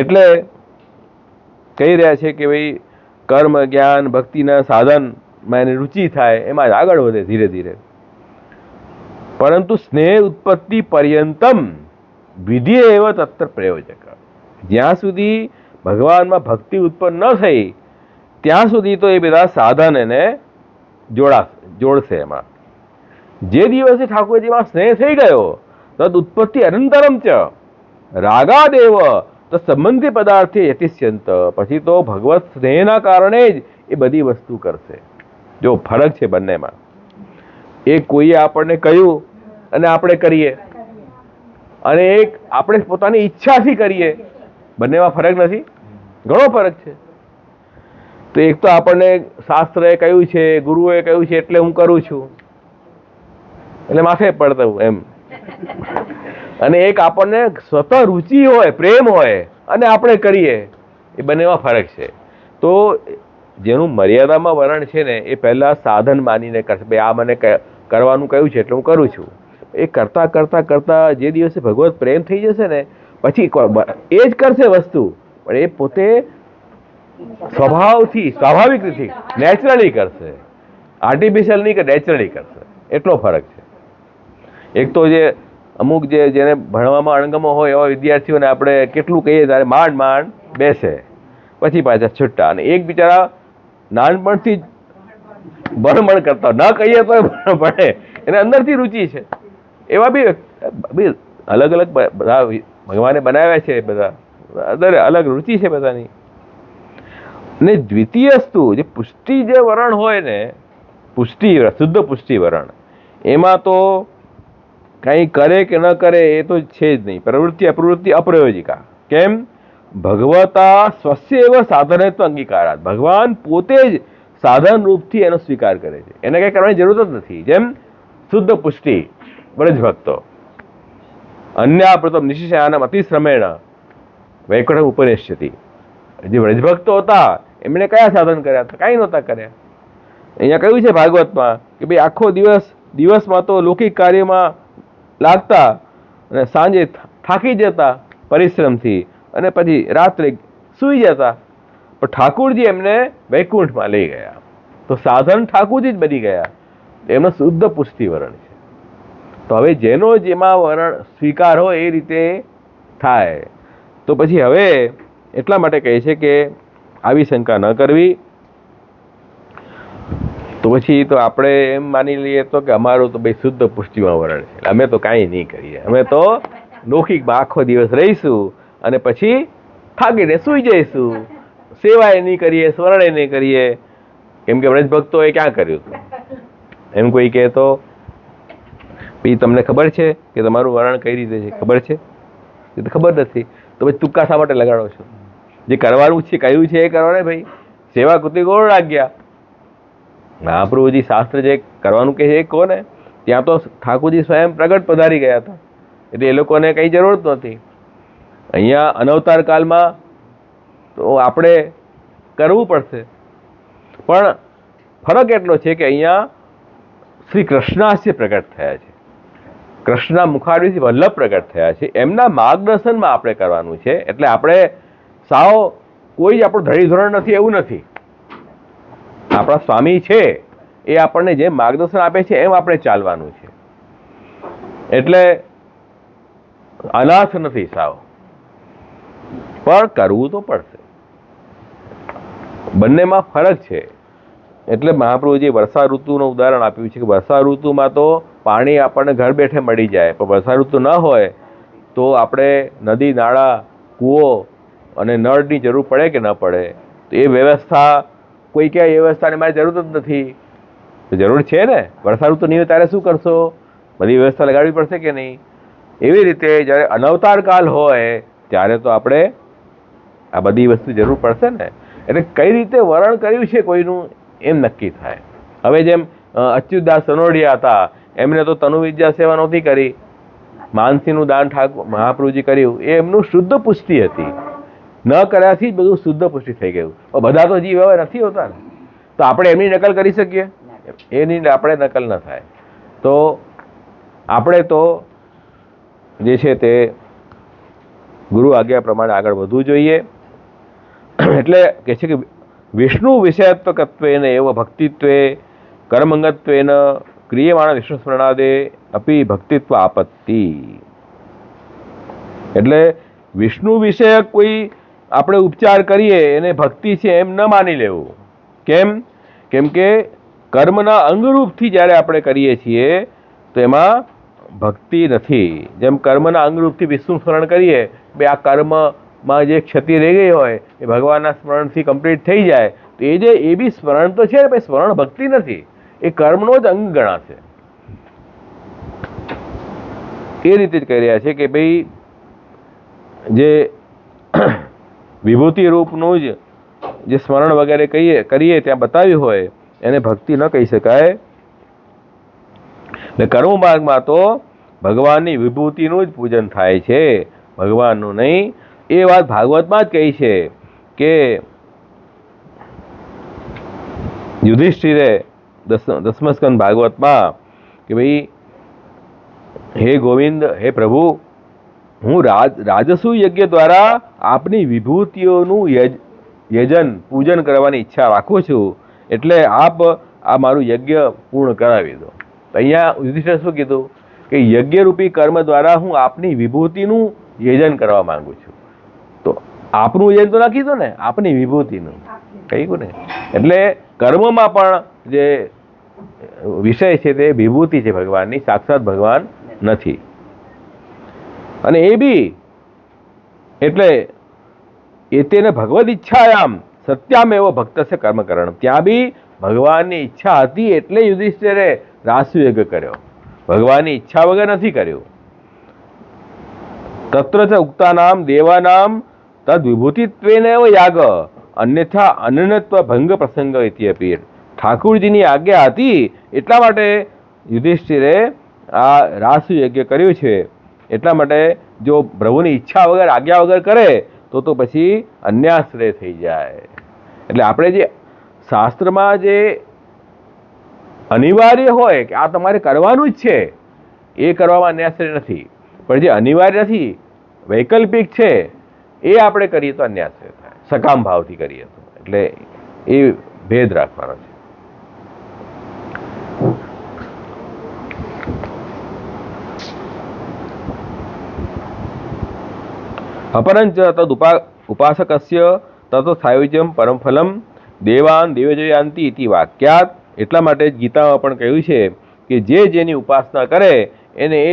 S1: એટલે કહી રહ્યા છે કે ભાઈ કર્મ જ્ઞાન ભક્તિના સાધનમાં એને રુચિ થાય, એમાં જ આગળ વધે ધીરે ધીરે. પરંતુ સ્નેહ ઉત્પત્તિ પર્યંતમ વિધિ એવ તત્ર પ્રયોજક. જ્યાં સુધી ભગવાનમાં ભક્તિ ઉત્પન્ન ન થઈ ત્યાં સુધી તો એ બધા સાધન એને જોડશે. એમાં જે દિવસે ઠાકોરજીમાં સ્નેહ થઈ ગયો તદ ઉત્પત્તિ અનંતરમ ચ રાગાદેવ તો સંબંધી પદાર્થે યતિષ્યંત. પછી તો ભગવત સ્નેહના કારણે જ એ બધી વસ્તુ કરશે. જો ફરક છે બંનેમાં. એક કોઈએ આપણને કહ્યું અને આપણે કરીએ, અને એક આપણે પોતાની ઈચ્છાથી કરીએ, બંનેમાં ફરક નથી? ઘણો ફરક છે. તો એક તો આપણને શાસ્ત્રએ કહ્યું છે, ગુરુએ કહ્યું છે એટલે હું કરું છું, એટલે માથે પડતું એમ. અને એક આપણને સ્વતઃ રુચિ હોય, પ્રેમ હોય અને આપણે કરીએ, એ બંનેમાં ફરક છે. તો જેનું મર્યાદામાં વર્ણ છે ને એ પહેલાં સાધન માનીને કરશે. ભાઈ આ મને કરવાનું કહ્યું છે એટલે હું કરું છું. એ કરતાં કરતાં કરતાં જે દિવસે ભગવત પ્રેમ થઈ જશે ને પછી એ જ કરશે વસ્તુ, પણ એ પોતે સ્વભાવથી સ્વાભાવિક રીતે નેચરલી કરશે, આર્ટિફિશિયલ નહીં કે નેચરલી કરશે. એટલો ફરક છે. એક તો જે અમુક જેને ભણવામાં અણગમો હોય એવા વિદ્યાર્થીઓને આપણે કેટલું કહીએ ત્યારે માંડ માંડ બેસે, પછી પાછા છૂટા. અને એક બિચારા નાનપણથી જ ભણમણ કરતા ન કહીએ તો ભણે, એને અંદરથી રુચિ છે. એવા બી અલગ અલગ બધા ભગવાને બનાવ્યા છે, બધા અલગ રુચિ છે બધાની. ને દ્વિતીય વસ્તુ જે પુષ્ટિ જે વરણ હોય ને, પુષ્ટિ શુદ્ધ પુષ્ટિ વરણ, એમાં તો કંઈ કરે કે ન કરે એ તો છે જ નહીં. પ્રવૃત્તિ અપ્રવૃત્તિ અપ્રયોજિકા. કેમ? ભગવતા સ્વસ્ય એવ સાધનત્વ અંગીકારાત, ભગવાન પોતે જ સાધન રૂપથી એનો સ્વીકાર કરે છે, એને કંઈ કરવાની જરૂર જ નથી. જેમ શુદ્ધ પુષ્ટિ વ્રજ ભક્તો, અન્ય પ્રથમ નિશિષાનમ અતિશ્રમેણ વૈકુંઠ ઉપનિષ્યતિ, જે વ્રજભક્તો હતા એમણે કયા સાધન કર્યા હતા? કાંઈ નહોતા કર્યા. અહીંયા કહ્યું છે ભાગવતમાં કે ભાઈ આખો દિવસમાં તો લૌકિક કાર્યમાં લાગતા અને સાંજે થાકી જતા પરિશ્રમથી, અને પછી રાત્રે સૂઈ જતા, પણ ઠાકુરજી એમને વૈકુંઠમાં લઈ ગયા. તો સાધન ઠાકુરજી જ બની ગયા. એમનો શુદ્ધ પુષ્ટિ વરણ છે. તો હવે જેનો જેમાં વરણ સ્વીકાર હોય એ રીતે થાય. તો પછી હવે એટલા માટે કહે છે કે આવી શંકા ન કરવી. તો પછી તો આપણે એમ માની લઈએ તો કે અમારું તો ભાઈ શુદ્ધ પુષ્ટિમાં વરણ છે, અમે તો કાંઈ નહીં કરીએ, અમે તો લૌકિકમાં આખો દિવસ રહીશું અને પછી થાકીને સૂઈ જઈશું, સેવાએ નહીં કરીએ, સ્મરણે નહીં કરીએ. કેમ કે વ્રજ ભક્તોએ ક્યાં કર્યું હતું? એમ કોઈ કહે તો પછી તમને ખબર છે કે તમારું વરણ કઈ રીતે છે? ખબર છે? એ તો ખબર નથી, તો પછી તુક્કા શા માટે લગાડો છો? જે કરવાનું છે, કહ્યું છે એ કરો ને ભાઈ. સેવા કૃતિ ગોળ લાગ્યા. મહાપ્રભુજી શાસ્ત્ર જે કરવાનું કહે છે એ કહો ને. ત્યાં તો ઠાકોરજી સ્વયં પ્રગટ પધારી ગયા હતા, એટલે એ લોકોને કંઈ જરૂર નહોતી. અહીંયા અનવતાર કાળમાં તો આપણે કરવું પડશે. પણ ફરક એટલો છે કે અહીંયા શ્રી કૃષ્ણાસ્ય પ્રગટ થયા છે, કૃષ્ણના મુખારવિંદથી વલ્લભ પ્રગટ થયા છે, એમના માર્ગદર્શનમાં આપણે કરવાનું છે. એટલે આપણે સાવ કોઈ જ આપણું ધડી ધોરણ નથી એવું નથી. આપણા સ્વામી છે એ આપણને જે માર્ગદર્શન આપે છે એમ આપણે ચાલવાનું છે. એટલે અનાથ નથી સાવ, પણ કરવું તો પડશે. બંનેમાં ફરક છે. એટલે મહાપ્રભુજીએ વર્ષા ઋતુનું ઉદાહરણ આપ્યું છે કે વર્ષા ઋતુમાં તો પાણી આપણને ઘર બેઠે મળી જાય, પણ વર્ષા ઋતુ ન હોય તો આપણે નદી, નાળા, કૂવો અને નળની જરૂર પડે કે ન પડે? તો એ વ્યવસ્થા કોઈ કહે એ વ્યવસ્થાની મારે જરૂર જ નથી. જરૂર છે ને. વર્ષા ઋતુ નહીં હોય ત્યારે શું કરશો? બધી વ્યવસ્થા લગાડવી પડશે કે નહીં? એવી રીતે જ્યારે અનવતાર કાળ હોય ત્યારે તો આપણે આ બધી વસ્તુ જરૂર પડશે ને. એટલે કઈ રીતે વરણ કર્યું છે કોઈનું એમ નક્કી થાય. હવે જેમ અચ્યુતદાસ સનોડિયા હતા, એમને તો તનુ વિદ્યા સેવા નહોતી કરી, માનસીનું દાન ઠાકોર મહાપ્રભુજી કર્યું, એ એમનું શુદ્ધ પુષ્ટિ હતી. ન કર્યાથી જ બધું શુદ્ધ પુષ્ટિ થઈ ગયું. બધા તો જીવ હવે નથી હોતા ને, તો આપણે એમની નકલ કરી શકીએ? એની આપણે નકલ ન થાય. તો આપણે તો જે છે તે ગુરુ આજ્ઞા પ્રમાણે આગળ વધવું જોઈએ. એટલે કહે છે કે વિષ્ણુ વિષયત્વકત્વેન એવ ભક્તિત્વે કર્મંગત્વેન ક્રિયમાણ વિષ્ણુ સ્મરણાદે અપી ભક્તિત્વ આપત્તિ. એટલે વિષ્ણુ વિષયક કોઈ આપણે ઉપચાર કરીએ એને ભક્તિ છે એમ ન માની લેવું. કેમ? કેમ કે કર્મના અંગરૂપથી જ્યારે આપણે કરીએ છીએ તો એમાં ભક્તિ નથી. જેમ કર્મના અંગરૂપથી વિષ્ણુ સ્મરણ કરીએ, બે આ કર્મમાં જે ક્ષતિ રહી ગઈ હોય એ ભગવાનના સ્મરણથી કમ્પ્લીટ થઈ જાય, તો એ બી સ્મરણ તો છે ને, ભાઈ સ્મરણ ભક્તિ નથી, એ કર્મનો જ અંગ ગણાશે. એ રીતે જ કહી રહ્યા છે કે ભાઈ જે વિભૂતિ રૂપનું જ જે સ્મરણ વગેરે કરીએ ત્યાં બતાવ્યું હોય એને ભક્તિ ન કહી શકાય. એટલે કર્મ માર્ગમાં તો ભગવાનની વિભૂતિનું જ પૂજન થાય છે, ભગવાનનું નહીં. એ વાત ભાગવતમાં જ કહી છે કે યુધિષ્ઠિરે દસમસ્કંદ ભાગવતમાં કે ભાઈ હે ગોવિંદ, હે પ્રભુ, હું રાજસુ યજ્ઞ દ્વારા આપની વિભૂતિઓનું યજન પૂજન કરવાની ઈચ્છા રાખું છું, એટલે આપ આ મારું યજ્ઞ પૂર્ણ કરાવી દો. તો અહીંયા યુધિષ્ઠિરે શું કીધું? કે યજ્ઞરૂપી કર્મ દ્વારા હું આપની વિભૂતિનું યજન કરવા માંગુ છું. તો આપનું યજન તો ના કીધું ને, આપની વિભૂતિનું કહ્યું ને. એટલે કર્મમાં પણ જે વિષય છે તે વિભૂતિ છે ભગવાનની, સાક્ષાત ભગવાન નથી. અને એ બી એટલે એ તેને ભગવદ ઈચ્છાયામ સત્યામ એવો ભક્તસ્ય કર્મકરણ, ત્યાં બી ભગવાનની ઈચ્છા હતી એટલે યુધિષ્ઠિરે રાસયજ્ઞ કર્યો, ભગવાનની ઈચ્છા વગર નથી કર્યું. તત્ર ચ ઉક્તાનામ દેવાનામ તદ વિભૂતિત્વેન યાગ અન્યથા અનન્યત્વ ભંગ પ્રસંગ ઇત્યપી. ઠાકુરજીની આજ્ઞા હતી એટલા માટે યુધિષ્ઠિરે આ રાસયજ્ઞ કર્યું છે. એટલા માટે જો પ્રભુની ઈચ્છા વગર આજ્ઞા વગર કરે તો પછી અન્યાશ્રય થઈ જાય. એટલે આપણે જે શાસ્ત્રમાં જે અનિવાર્ય હોય કે આ તમારે કરવાનું જ છે એ કરવામાં અન્યાશ્રય નથી, પણ જે અનિવાર્ય નથી વૈકલ્પિક છે એ આપણે કરીએ તો અન્યાશ્રય થાય, સકામ ભાવથી કરીએ તો. એટલે એ ભેદ રાખવાનો છે. अपरंच तद उपासकस्य ततो सायुज्यम परम फलम देवान देवजयांति इति वाक्यात. એટલા માટે જ ગીતામાં પણ કહ્યું છે કે જે જેની ઉપાસના કરે એને એ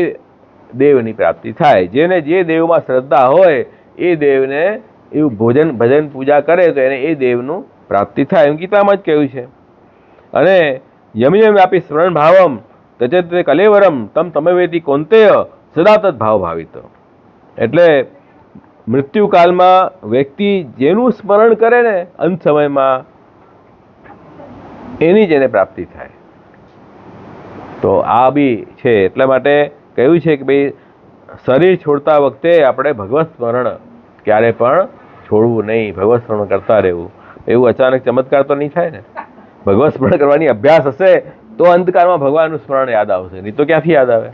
S1: દેવની પ્રાપ્તિ થાય. જેને જે દેવમાં શ્રદ્ધા હોય એ દેવને એવું ભજન પૂજા કરે તો એને એ દેવનું પ્રાપ્તિ થાય, એમ ગીતામાં જ કહ્યું છે. અને યમ યમ વ્યાપી સ્મરણ ભાવમ તચે કલેવરમ તમ તમેવેતી કોંતેય સદા તદ ભાવ ભાવિત. એટલે મૃત્યુકાળમાં વ્યક્તિ જેનું સ્મરણ કરે ને અંત સમયમાં એની જ એને પ્રાપ્તિ થાય. તો આ બી છે. એટલા માટે કહ્યું છે કે ભાઈ શરીર છોડતા વખતે આપણે ભગવત સ્મરણ ક્યારે પણ છોડવું નહીં, ભગવત સ્મરણ કરતા રહેવું. એવું અચાનક ચમત્કાર તો નહીં થાય ને. ભગવત સ્મરણ કરવાની અભ્યાસ હશે તો અંતકાળમાં ભગવાનનું સ્મરણ યાદ આવશે, નહીં તો ક્યાંથી યાદ આવે?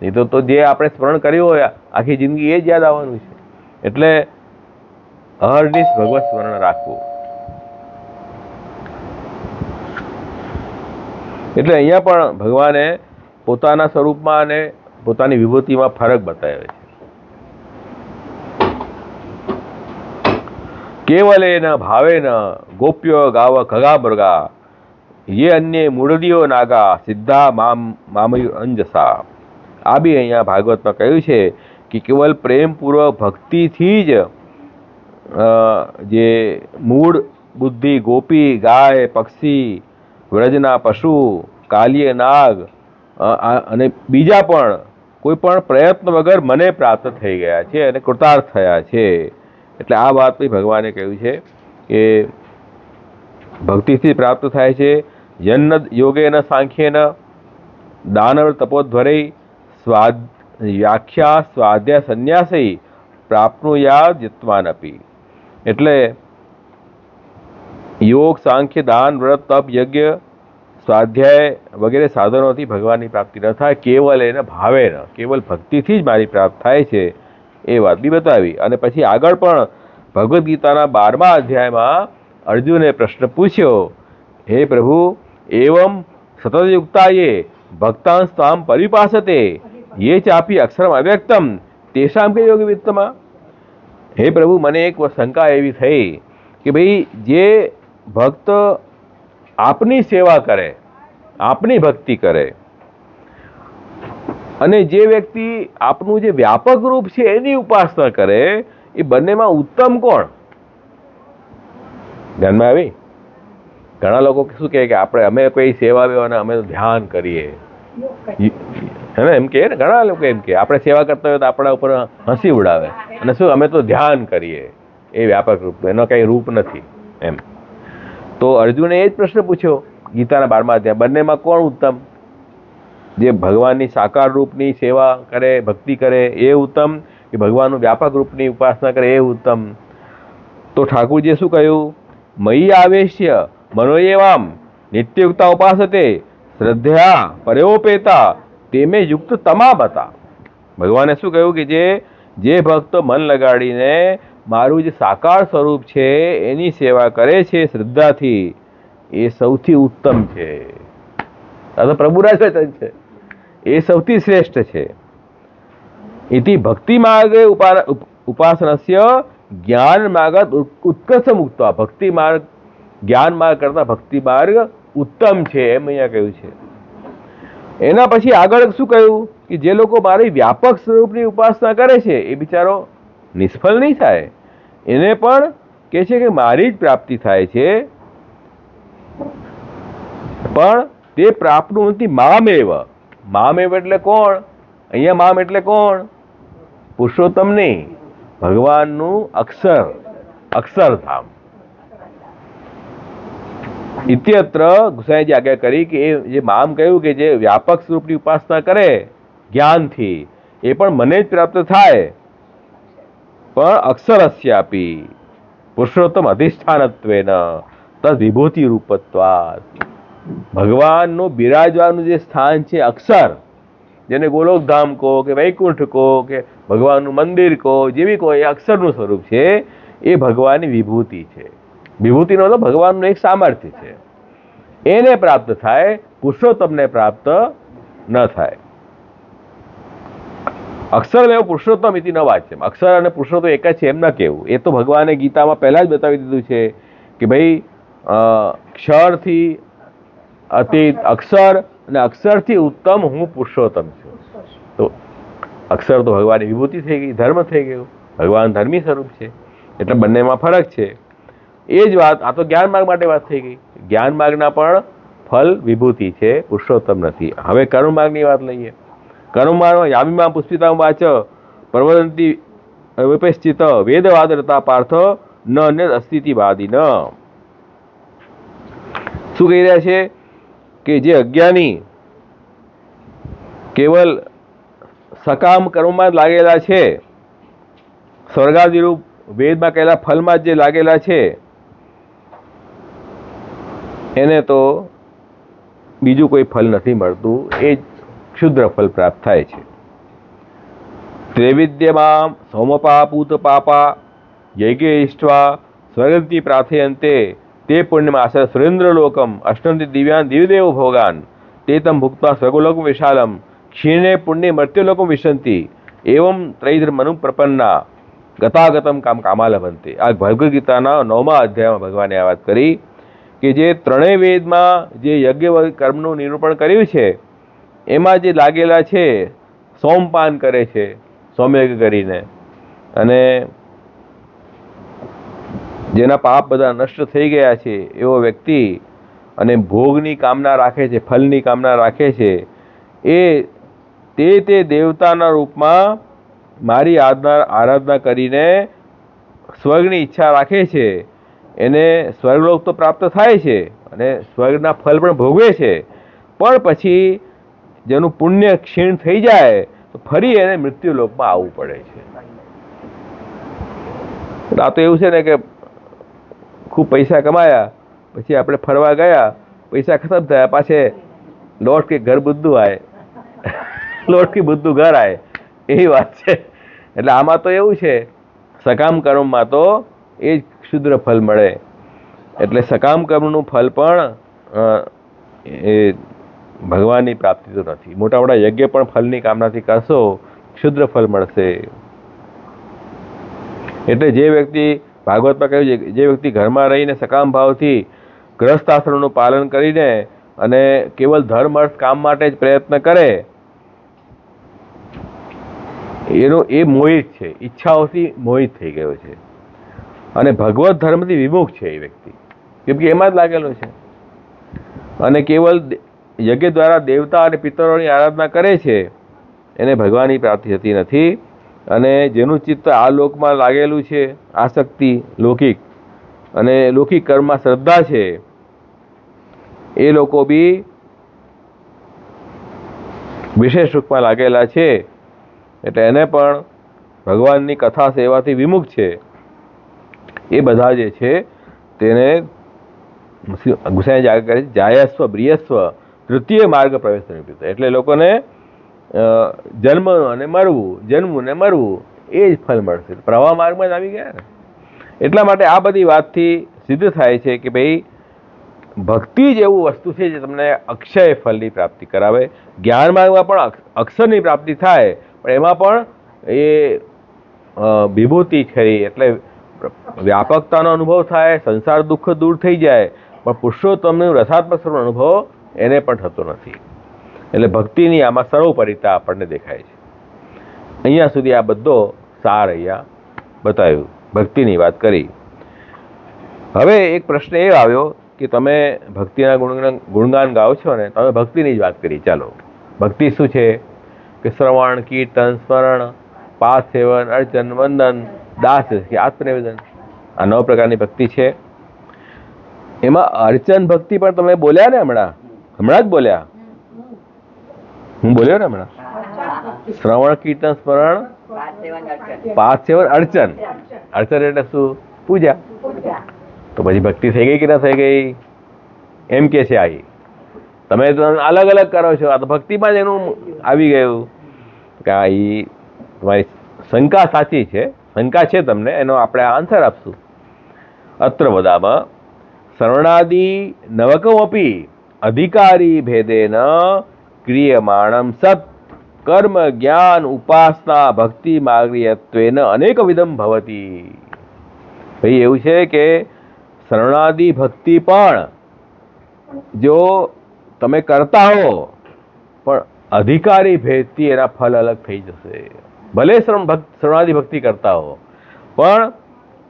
S1: નહીં તો જે આપણે સ્મરણ કર્યું હોય આખી જિંદગી એ જ યાદ આવવાનું છે. એટલે અહર્નિશ ભગવત સ્મરણ રાખવું. એટલે અહીંયા પણ ભગવાને પોતાના સ્વરૂપમાં અને પોતાની વિભૂતિમાં ફરક બતાવ્યો છે. કેવલેન ભાવેન ગોપ્ય ગાવ ખગા મૃગા યે અન્ય મૂળદીઓ નાગા સિદ્ધા મામયુ અંજસા. આ બી અહીંયા ભાગવતમાં કહ્યું છે કે કેવલ પ્રેમપૂર્વક ભક્તિથી જ જે મૂળ બુદ્ધિ ગોપી, ગાય, પક્ષી, વ્રજના પશુ, કાલિય નાગ અને બીજા પણ કોઈ પણ પ્રયત્ન વગર મને પ્રાપ્ત થઈ ગયા છે અને કૃતાર્થ થયા છે. એટલે આ વાત બી ભગવાને કહ્યું છે કે ભક્તિથી પ્રાપ્ત થાય છે. યન્ન યોગેન સાંખ્યેન દાનવ તપોધ્વરૈ વ્યાખ્યા સ્વાધ્યાય સંન્યાસી પ્રાપ્નુયાદ જત્વાનપી. એટલે યોગ, સાંખ્ય, દાન, વ્રત, તપ, યજ્ઞ, સ્વાધ્યાય વગેરે સાધનોથી ભગવાનની પ્રાપ્તિ ન થાય, કેવલ એને ભાવે ન, કેવલ ભક્તિથી જ મારી પ્રાપ્ત થાય છે એ વાત બી બતાવી. અને પછી આગળ પણ ભગવદ્ ગીતાના 12મા અધ્યાયમાં અર્જુને પ્રશ્ન પૂછ્યો, હે પ્રભુ એવમ સતતયુક્તાયે ભક્તાંસ તામ પરિપાસતે યે ચાપી અક્ષરમ અવ્યક્તમ તેષામ કે યોગ વિત્તમાં. હે પ્રભુ મને એક શંકા એવી થઈ કે ભાઈ જે ભક્ત આપની સેવા કરે, આપની ભક્તિ કરે, અને જે વ્યક્તિ આપનું જે વ્યાપક રૂપ છે એની ઉપાસના કરે, એ બંનેમાં ઉત્તમ કોણ? ધ્યાનમાં આવી? ઘણા લોકો શું કહે કે આપણે અમે કોઈ સેવા અને અમે તો ધ્યાન કરીએ, હે ને, એમ કે ને ઘણા લોકો એમ કે આપણે સેવા કરતા હોય તો આપણા ઉપર હસી ઉડાવે, અને શું અમે તો ધ્યાન કરીએ, એ વ્યાપક રૂપ, એનો કંઈ રૂપ નથી એમ. તો અર્જુને એ જ પ્રશ્ન પૂછ્યો ગીતાના 12મા અધ્યાય, બંનેમાં કોણ ઉત્તમ? જે ભગવાનની સાકાર રૂપની સેવા કરે, ભક્તિ કરે એ ઉત્તમ, કે ભગવાનનું વ્યાપક રૂપની ઉપાસના કરે એ ઉત્તમ? તો ઠાકુરજીએ શું કહ્યું? મયી આવેશ્ય મનોયેવામ નિત્યયુક્તા ઉપાસતે શ્રદ્ધયા પર્યોપેતા તેમે યુક્ત તમામ હતા. ભગવાને શું કહ્યું કે જે ભક્ત મન લગાડીને મારું જે સાકાર સ્વરૂપ છે એની સેવા કરે છે શ્રદ્ધાથી, એ સૌથી ઉત્તમ છે. આ તો પ્રભુરાજ વચન છે. એ સૌથી શ્રેષ્ઠ છે. ઇતિ ભક્તિ માર્ગે ઉપાસનસ્ય જ્ઞાન માર્ગ ઉત્કર્ષ મુક્ત. ભક્તિ માર્ગ જ્ઞાન માર્ગ કરતા ભક્તિ માર્ગ ઉત્તમ છે એમ અહીંયા કહ્યું છે. એના પછી આગળ શું કહ્યું કે જે લોકો મારી વ્યાપક સ્વરૂપની ઉપાસના કરે છે એ બિચારો નિષ્ફળ નહીં થાય. એને પણ કે છે કે મારી જ પ્રાપ્તિ થાય છે, પણ તે પ્રાપ્તનું નથી મામેવ. મામેવ એટલે કોણ? અહીંયા મામ એટલે કોણ? પુરુષોત્તમ નહીં, ભગવાનનું અક્ષર, અક્ષરધામ. ઇત્યત્ર ગુસાઈજી આજ્ઞા કરી કે એ જે મામ કહ્યું કે જે વ્યાપક સ્વરૂપની ઉપાસના કરે જ્ઞાનથી એ પણ મને જ પ્રાપ્ત થાય, પણ અક્ષરસ્યાપી પુરુષોત્તમ અધિષ્ઠાનત્વેન તદ વિભૂતિ રૂપત્વાત. ભગવાનનું બિરાજવાનું જે સ્થાન છે અક્ષર, જેને ગોલોકધામ કહો કે વૈકુંઠ કહો કે ભગવાનનું મંદિર કહો, જેવી કહો, એ અક્ષરનું સ્વરૂપ છે. એ ભગવાનની વિભૂતિ છે. વિભૂતિનો તો ભગવાનનું એક સામર્થ્ય છે. એને પ્રાપ્ત થાય, પુરુષોત્તમને પ્રાપ્ત ન થાય. અક્ષર લેવો પુરુષોત્તમ ઇતિ ન વાચ્યમ. અક્ષર અને પુરુષોત્તમ એક જ છે એમ ન કહેવું. એ તો ભગવાને ગીતામાં પહેલા જ બતાવી દીધું છે કે ભાઈ ક્ષરથી અતીત અક્ષર અને અક્ષરથી ઉત્તમ હું પુરુષોત્તમ છું. તો અક્ષર તો ભગવાનની વિભૂતિ થઈ ગઈ, ધર્મ થઈ ગયું. ભગવાન ધર્મી સ્વરૂપ છે એટલે બંનેમાં ફરક છે. એ જ વાત આ તો જ્ઞાન માર્ગ માટે વાત થઈ ગઈ. જ્ઞાન માર્ગના પણ ફલ વિભૂતિ છે, પુરુષોત્તમ નથી. હવે કર્મ માર્ગની વાત લઈએ. કર્મ માર્ગમાં યામીમાં પુષ્પિતા વાચ પ્રવદંતી વિપશ્ચિત વેદવાદરતા પાર્થ ન અન્ય અસ્થિતિવાદી ન. શું કહી રહ્યા છે કે જે અજ્ઞાની કેવલ સકામ કર્મમાં જ લાગેલા છે, સ્વર્ગાદિરૂપ વેદમાં કહેલા ફલમાં જે લાગેલા છે, એને તો બીજું કોઈ ફલ નથી મળતું. એ ક્ષુદ્ર ફલ પ્રાપ્ત થાય છે. ત્રૈવિદ્યમાં સૌમપાપૂત પાપા યજ્ઞ ઇષ્ટવા સ્વર્ગતિ પ્રાર્થયંતે તે પુણ્યમાં આશ્રય સુરેન્દ્રલોકમ અષ્ટંતિ દિવ્યાન દિવ્યદેવ ભોગાન તે તમ ભુક્તા સ્વર્ગલોકમ વિશાલમ ક્ષીણે પુણ્ય મર્ત્યલોકમ વિશંતિ એવમ ત્રૈધર્મનુ પ્રપન્ના ગતાગતમ કામ કામાલભંતે. આ ભગવદ્ ગીતાના 9મા અધ્યાયમાં ભગવાને આ વાત કરી કે જે ત્રણેય વેદમાં જે યજ્ઞ કર્મનું નિરૂપણ કર્યું છે એમાં જે લાગેલા છે, સોમપાન કરે છે સોમયજ્ઞ કરીને, અને જેના પાપ બધા નષ્ટ થઈ ગયા છે એવો વ્યક્તિ, અને ભોગની કામના રાખે છે, ફલની કામના રાખે છે, એ તે દેવતાના રૂપમાં મારી આરાધના કરીને સ્વર્ગની ઈચ્છા રાખે છે. એને સ્વર્ગલોક તો પ્રાપ્ત થાય છે અને સ્વર્ગના ફલ પણ ભોગવે છે, પણ પછી જેનું પુણ્ય ક્ષીણ થઈ જાય તો ફરી એને મૃત્યુલોકમાં આવવું પડે છે. આ તો એવું છે ને કે ખૂબ પૈસા કમાયા પછી આપણે ફરવા ગયા, પૈસા ખતમ થયા, પાછે લોટ કે ઘર બુદ્ધું આય, લોટ કે બુદ્ધું ઘર આય, એવી વાત છે. એટલે આમાં તો એવું છે, સકામ કર્મમાં તો એ જ ક્ષુદ્ર ફલ મળે. એટલે સકામ કર્મનું ફલ પણ એ ભગવાનની પ્રાપ્તિ તો નથી. મોટા મોટા યજ્ઞ પણ ફલની કામનાથી કરશો, ક્ષુદ્ર ફલ મળશે. એટલે જે વ્યક્તિ ભાગવતમાં કહ્યું છે, જે વ્યક્તિ ઘરમાં રહીને સકામ ભાવથી ગ્રહસ્થાશ્રમનું પાલન કરીને અને કેવલ ધર્મ અર્થ કામ માટે જ પ્રયત્ન કરે, એ મોહિત છે, ઈચ્છાઓથી મોહિત થઈ ગયો છે અને ભગવત ધર્મથી વિમુખ છે એ વ્યક્તિ, કેમ કે એમાં જ લાગેલો છે. અને કેવલ યજ્ઞ દ્વારા દેવતા અને પિતરોની આરાધના કરે છે, એને ભગવાનની પ્રાપ્તિ થતી નથી. અને જેનું ચિત્ત આ લોકમાં લાગેલું છે, આસક્તિ લૌકિક અને લૌકિક કર્મમાં શ્રદ્ધા છે, એ લોકો બી વિશેષ રૂપમાં લાગેલા છે. એટલે એને પણ ભગવાનની કથા સેવાથી વિમુખ છે. એ બધા જે છે તેને ગુસાઈ જાગ કરે છે જાયસ્વ બ્રિયસ્વ તૃતીય માર્ગ પ્રવેશ નિમિત્ત. એટલે લોકોને જન્મ અને મરવું, જન્મવું ને મરવું એ જ ફલ મળશે. પ્રવાહ માર્ગમાં જ આવી ગયા ને. એટલા માટે આ બધી વાતથી સિદ્ધ થાય છે કે ભાઈ ભક્તિ જ એવું વસ્તુ છે જે તમને અક્ષય ફળની પ્રાપ્તિ કરાવે. જ્ઞાન માર્ગમાં પણ અક્ષરની પ્રાપ્તિ થાય, પણ એમાં પણ એ વિભૂતિ ખરી, એટલે વ્યાપકતાનો અનુભવ થાય, સંસાર દુઃખ દૂર થઈ જાય, પણ પુરુષોત્તમનું રસાત્મક સ્વરૂપનો અનુભવ એને પણ થતો નથી. એટલે ભક્તિની આમાં સર્વોપરિતા આપણને દેખાય છે. અહીંયા સુધી આ બધો સાર અહીંયા બતાવ્યું, ભક્તિની વાત કરી. હવે એક પ્રશ્ન એ આવ્યો કે તમે ભક્તિના ગુણગાન ગાઓ છો ને, તમે ભક્તિની જ વાત કરી. ચાલો, ભક્તિ શું છે? કે શ્રવણ, કીર્તન, સ્મરણ, પાઠ, સેવન, અર્ચન, વંદન, દાસ કે આત્મનિવેદન, આ 9 પ્રકારની ભક્તિ છે. એમાં અર્ચન ભક્તિ પણ તમે બોલ્યા ને, હમણાં જ બોલ્યા, હું બોલ્યો ને હમણાં. શ્રવણ, કીર્તન, સ્મરણ, પાઠ, સેવન, અર્ચન. અર્ચન એટલે શું? પૂજા. તો પછી ભક્તિ થઈ ગઈ કે ના થઈ ગઈ? એમ કે છે આ તમે તો અલગ અલગ કરો છો, આ તો ભક્તિમાં જ એનું આવી ગયું. કે આ તમારી શંકા સાચી છે, શંકા છે તમને, એનો આપણે આન્સર આપશું. અત્ર વદામાં શ્રવણાદિ નવકમપી અધિકારી ભેદેન ક્રિયમાણમ સત કર્મ જ્ઞાન ઉપાસના ભક્તિ માર્ગીયત્વેન અનેકવિધમ ભવતી. ભાઈ એવું છે કે શરણાદિ ભક્તિ પણ જો તમે કરતા હો, પણ અધિકારી ભેદથી એના ફલ અલગ થઈ જશે. ભલે શરણાદિ ભક્તિ કરતા હો, પણ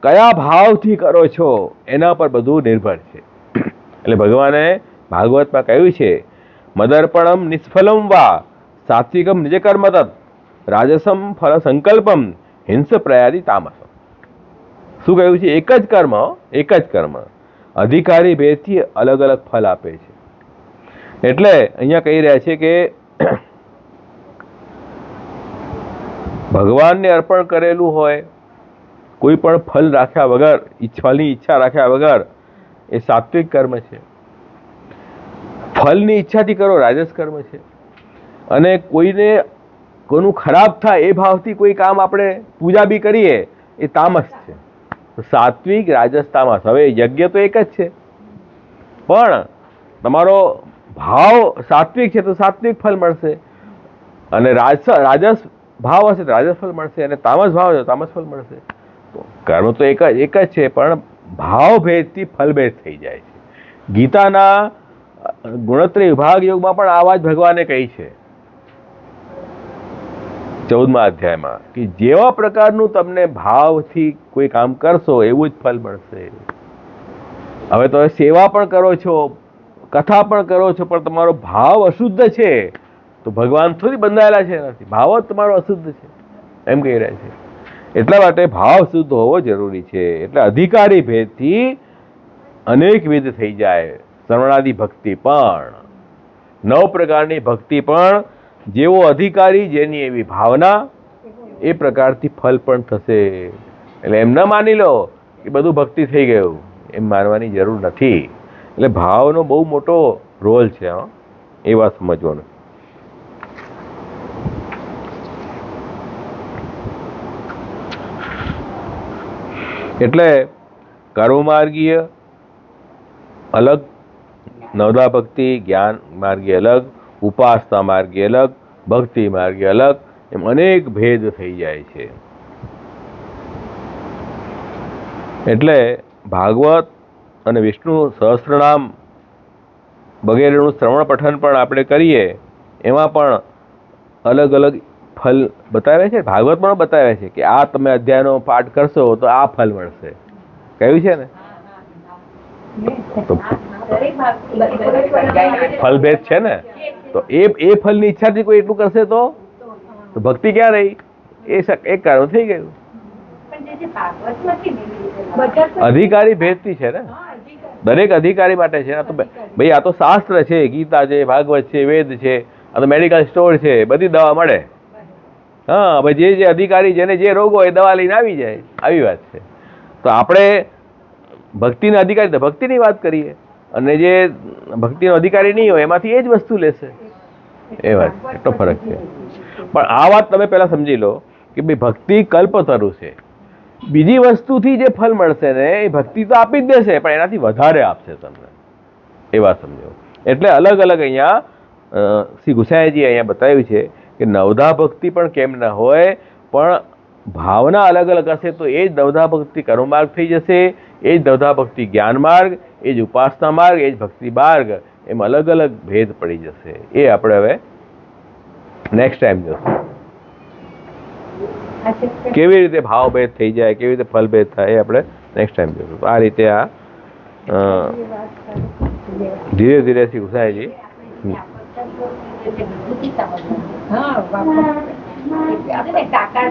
S1: કયા ભાવથી કરો છો એના પર બધું નિર્ભર છે. એટલે ભગવાને ભાગવતમાં કહ્યું છે, મદર્પણમ નિષ્ફલમ વા સાત્વિકમ નિજ કર્મ તત્ રાજસમ ફલ સંકલ્પમ હિંસ પ્રયાદી તામસમ. શું કહ્યું છે? એક જ કર્મ અધિકારી ભેદથી અલગ અલગ ફલ આપે છે. એટલે અહીંયા કહી રહ્યા છે કે ભગવાનને અર્પણ કરેલું હોય, કોઈ પણ ફલ રાખ્યા વગર, ફલની ઈચ્છા રાખ્યા વગર, એ સાત્વિક કર્મ છે. ફલની ઈચ્છાથી કરો, રાજસ કર્મ છે. અને કોઈનું ખરાબ થાય એ ભાવથી કોઈ કામ આપણે પૂજા બી કરીએ, એ તામસ છે. સાત્વિક, રાજસ, તામસ. હવે યજ્ઞ તો એક જ છે, પણ તમારો ભાવ સાત્વિક છે તો સાત્વિક ફલ મળશે, અને રાજસ ભાવ હશે તો રાજસ ફલ મળશે, અને તામસ ભાવ હશે તો તામસ ફલ મળશે. તો કર્મ તો એક જ છે, પણ ભાવ ભેદથી ફલભેદ થઈ જાય છે. ગીતાના ગુણત્રય વિભાગ યોગમાં પણ આવા જ ભગવાને કહી છે 14મા અધ્યાયમાં, કે જેવા પ્રકારનું તમને ભાવથી કોઈ કામ કરશો એવું જ ફલ મળશે. હવે તમે સેવા પણ કરો છો, કથા પણ કરો છો, પણ તમારો ભાવ અશુદ્ધ છે તો ભગવાન થોડી બંધાયેલા છે એનાથી. ભાવ જ તમારો અશુદ્ધ છે, એમ કહી રહ્યા છે. એટલા માટે ભાવ શુદ્ધ હોવો જરૂરી છે. એટલે અધિકારી ભેદથી અનેકવિધ થઈ જાય. શ્રવણાદિ ભક્તિ પણ 9 પ્રકારની ભક્તિ પણ જેવો અધિકારી, જેની એવી ભાવના, એ પ્રકારથી ફલ પણ થશે. એટલે એમ ન માની લો કે બધું ભક્તિ થઈ ગયું, એમ માનવાની જરૂર નથી. એટલે ભાવનો બહુ મોટો રોલ છે, એ વાત સમજવાનું. એટલે કર્મમાર્ગીય અલગ, નવદા ભક્તિ, જ્ઞાન માર્ગી અલગ, ઉપાસના માર્ગી અલગ, ભક્તિ માર્ગી અલગ, એમ અનેક ભેદ થઈ જાય છે. એટલે ભાગવત અને વિષ્ણુ સહસ્ત્રનામ વગેરેનું શ્રવણ પઠન પણ આપણે કરીએ, એમાં પણ અલગ અલગ ફલ બતાવે છે. ભાગવતમાં બતાવે છે કે આ તમે અધ્યાયનો પાઠ કરશો તો આ ફલ મળશે, કહ્યું છે ને. તો ફલભેદ છે ને, તો એ ફલની ઈચ્છાથી કોઈ એટલું કરશે તો ભક્તિ ક્યાં રહી? એ કર્મ થઈ ગયું. અધિકારી ભેદથી છે ને, દરેક અધિકારી માટે છે. તો ભાઈ આ તો શાસ્ત્ર છે, ગીતા છે, ભાગવત છે, વેદ છે, આ તો મેડિકલ સ્ટોર છે, બધી દવા મળે. હા, ભાઈ જે અધિકારી, જેને જે રોગ હોય એ દવા લઈને આવી જાય, આવી વાત છે. તો આપણે ભક્તિના અધિકારી તો ભક્તિની વાત કરીએ, અને જે ભક્તિનો અધિકારી નહીં હોય એમાંથી એ જ વસ્તુ લેશે, એ વાત. એટલો ફરક છે. પણ આ વાત તમે પહેલા સમજી લો કે ભાઈ ભક્તિ કલ્પતરુ છે. બીજી વસ્તુથી જે ફલ મળશે ને, એ ભક્તિ તો આપી જ દેશે, પણ એનાથી વધારે આપશે તમને. એવા સમજો. એટલે અલગ અલગ અહીંયા શ્રી ગુસાઈજી અહીંયા બતાવ્યું છે કે નવધા ભક્તિ પણ કેમ ન હોય, પણ ભાવના અલગ અલગ હશે તો એ જ નવધા ભક્તિ કર્મમાર્ગ થઈ જશે, એ જ નવધા ભક્તિ જ્ઞાન માર્ગ, એ જ ઉપાસના માર્ગ, એ જ ભક્તિ માર્ગ, એમ અલગ અલગ ભેદ પડી જશે. એ આપણે હવે નેક્સ્ટ ટાઈમ જોશું કેવી રીતે ભાવભેદ થઈ જાય, કેવી રીતે ફલભેદ થાય, એ આપણે નેક્સ્ટ ટાઈમ જોશું. તો આ રીતે આ ધીરે ધીરે શ્રી ગુસાઈજી
S2: હા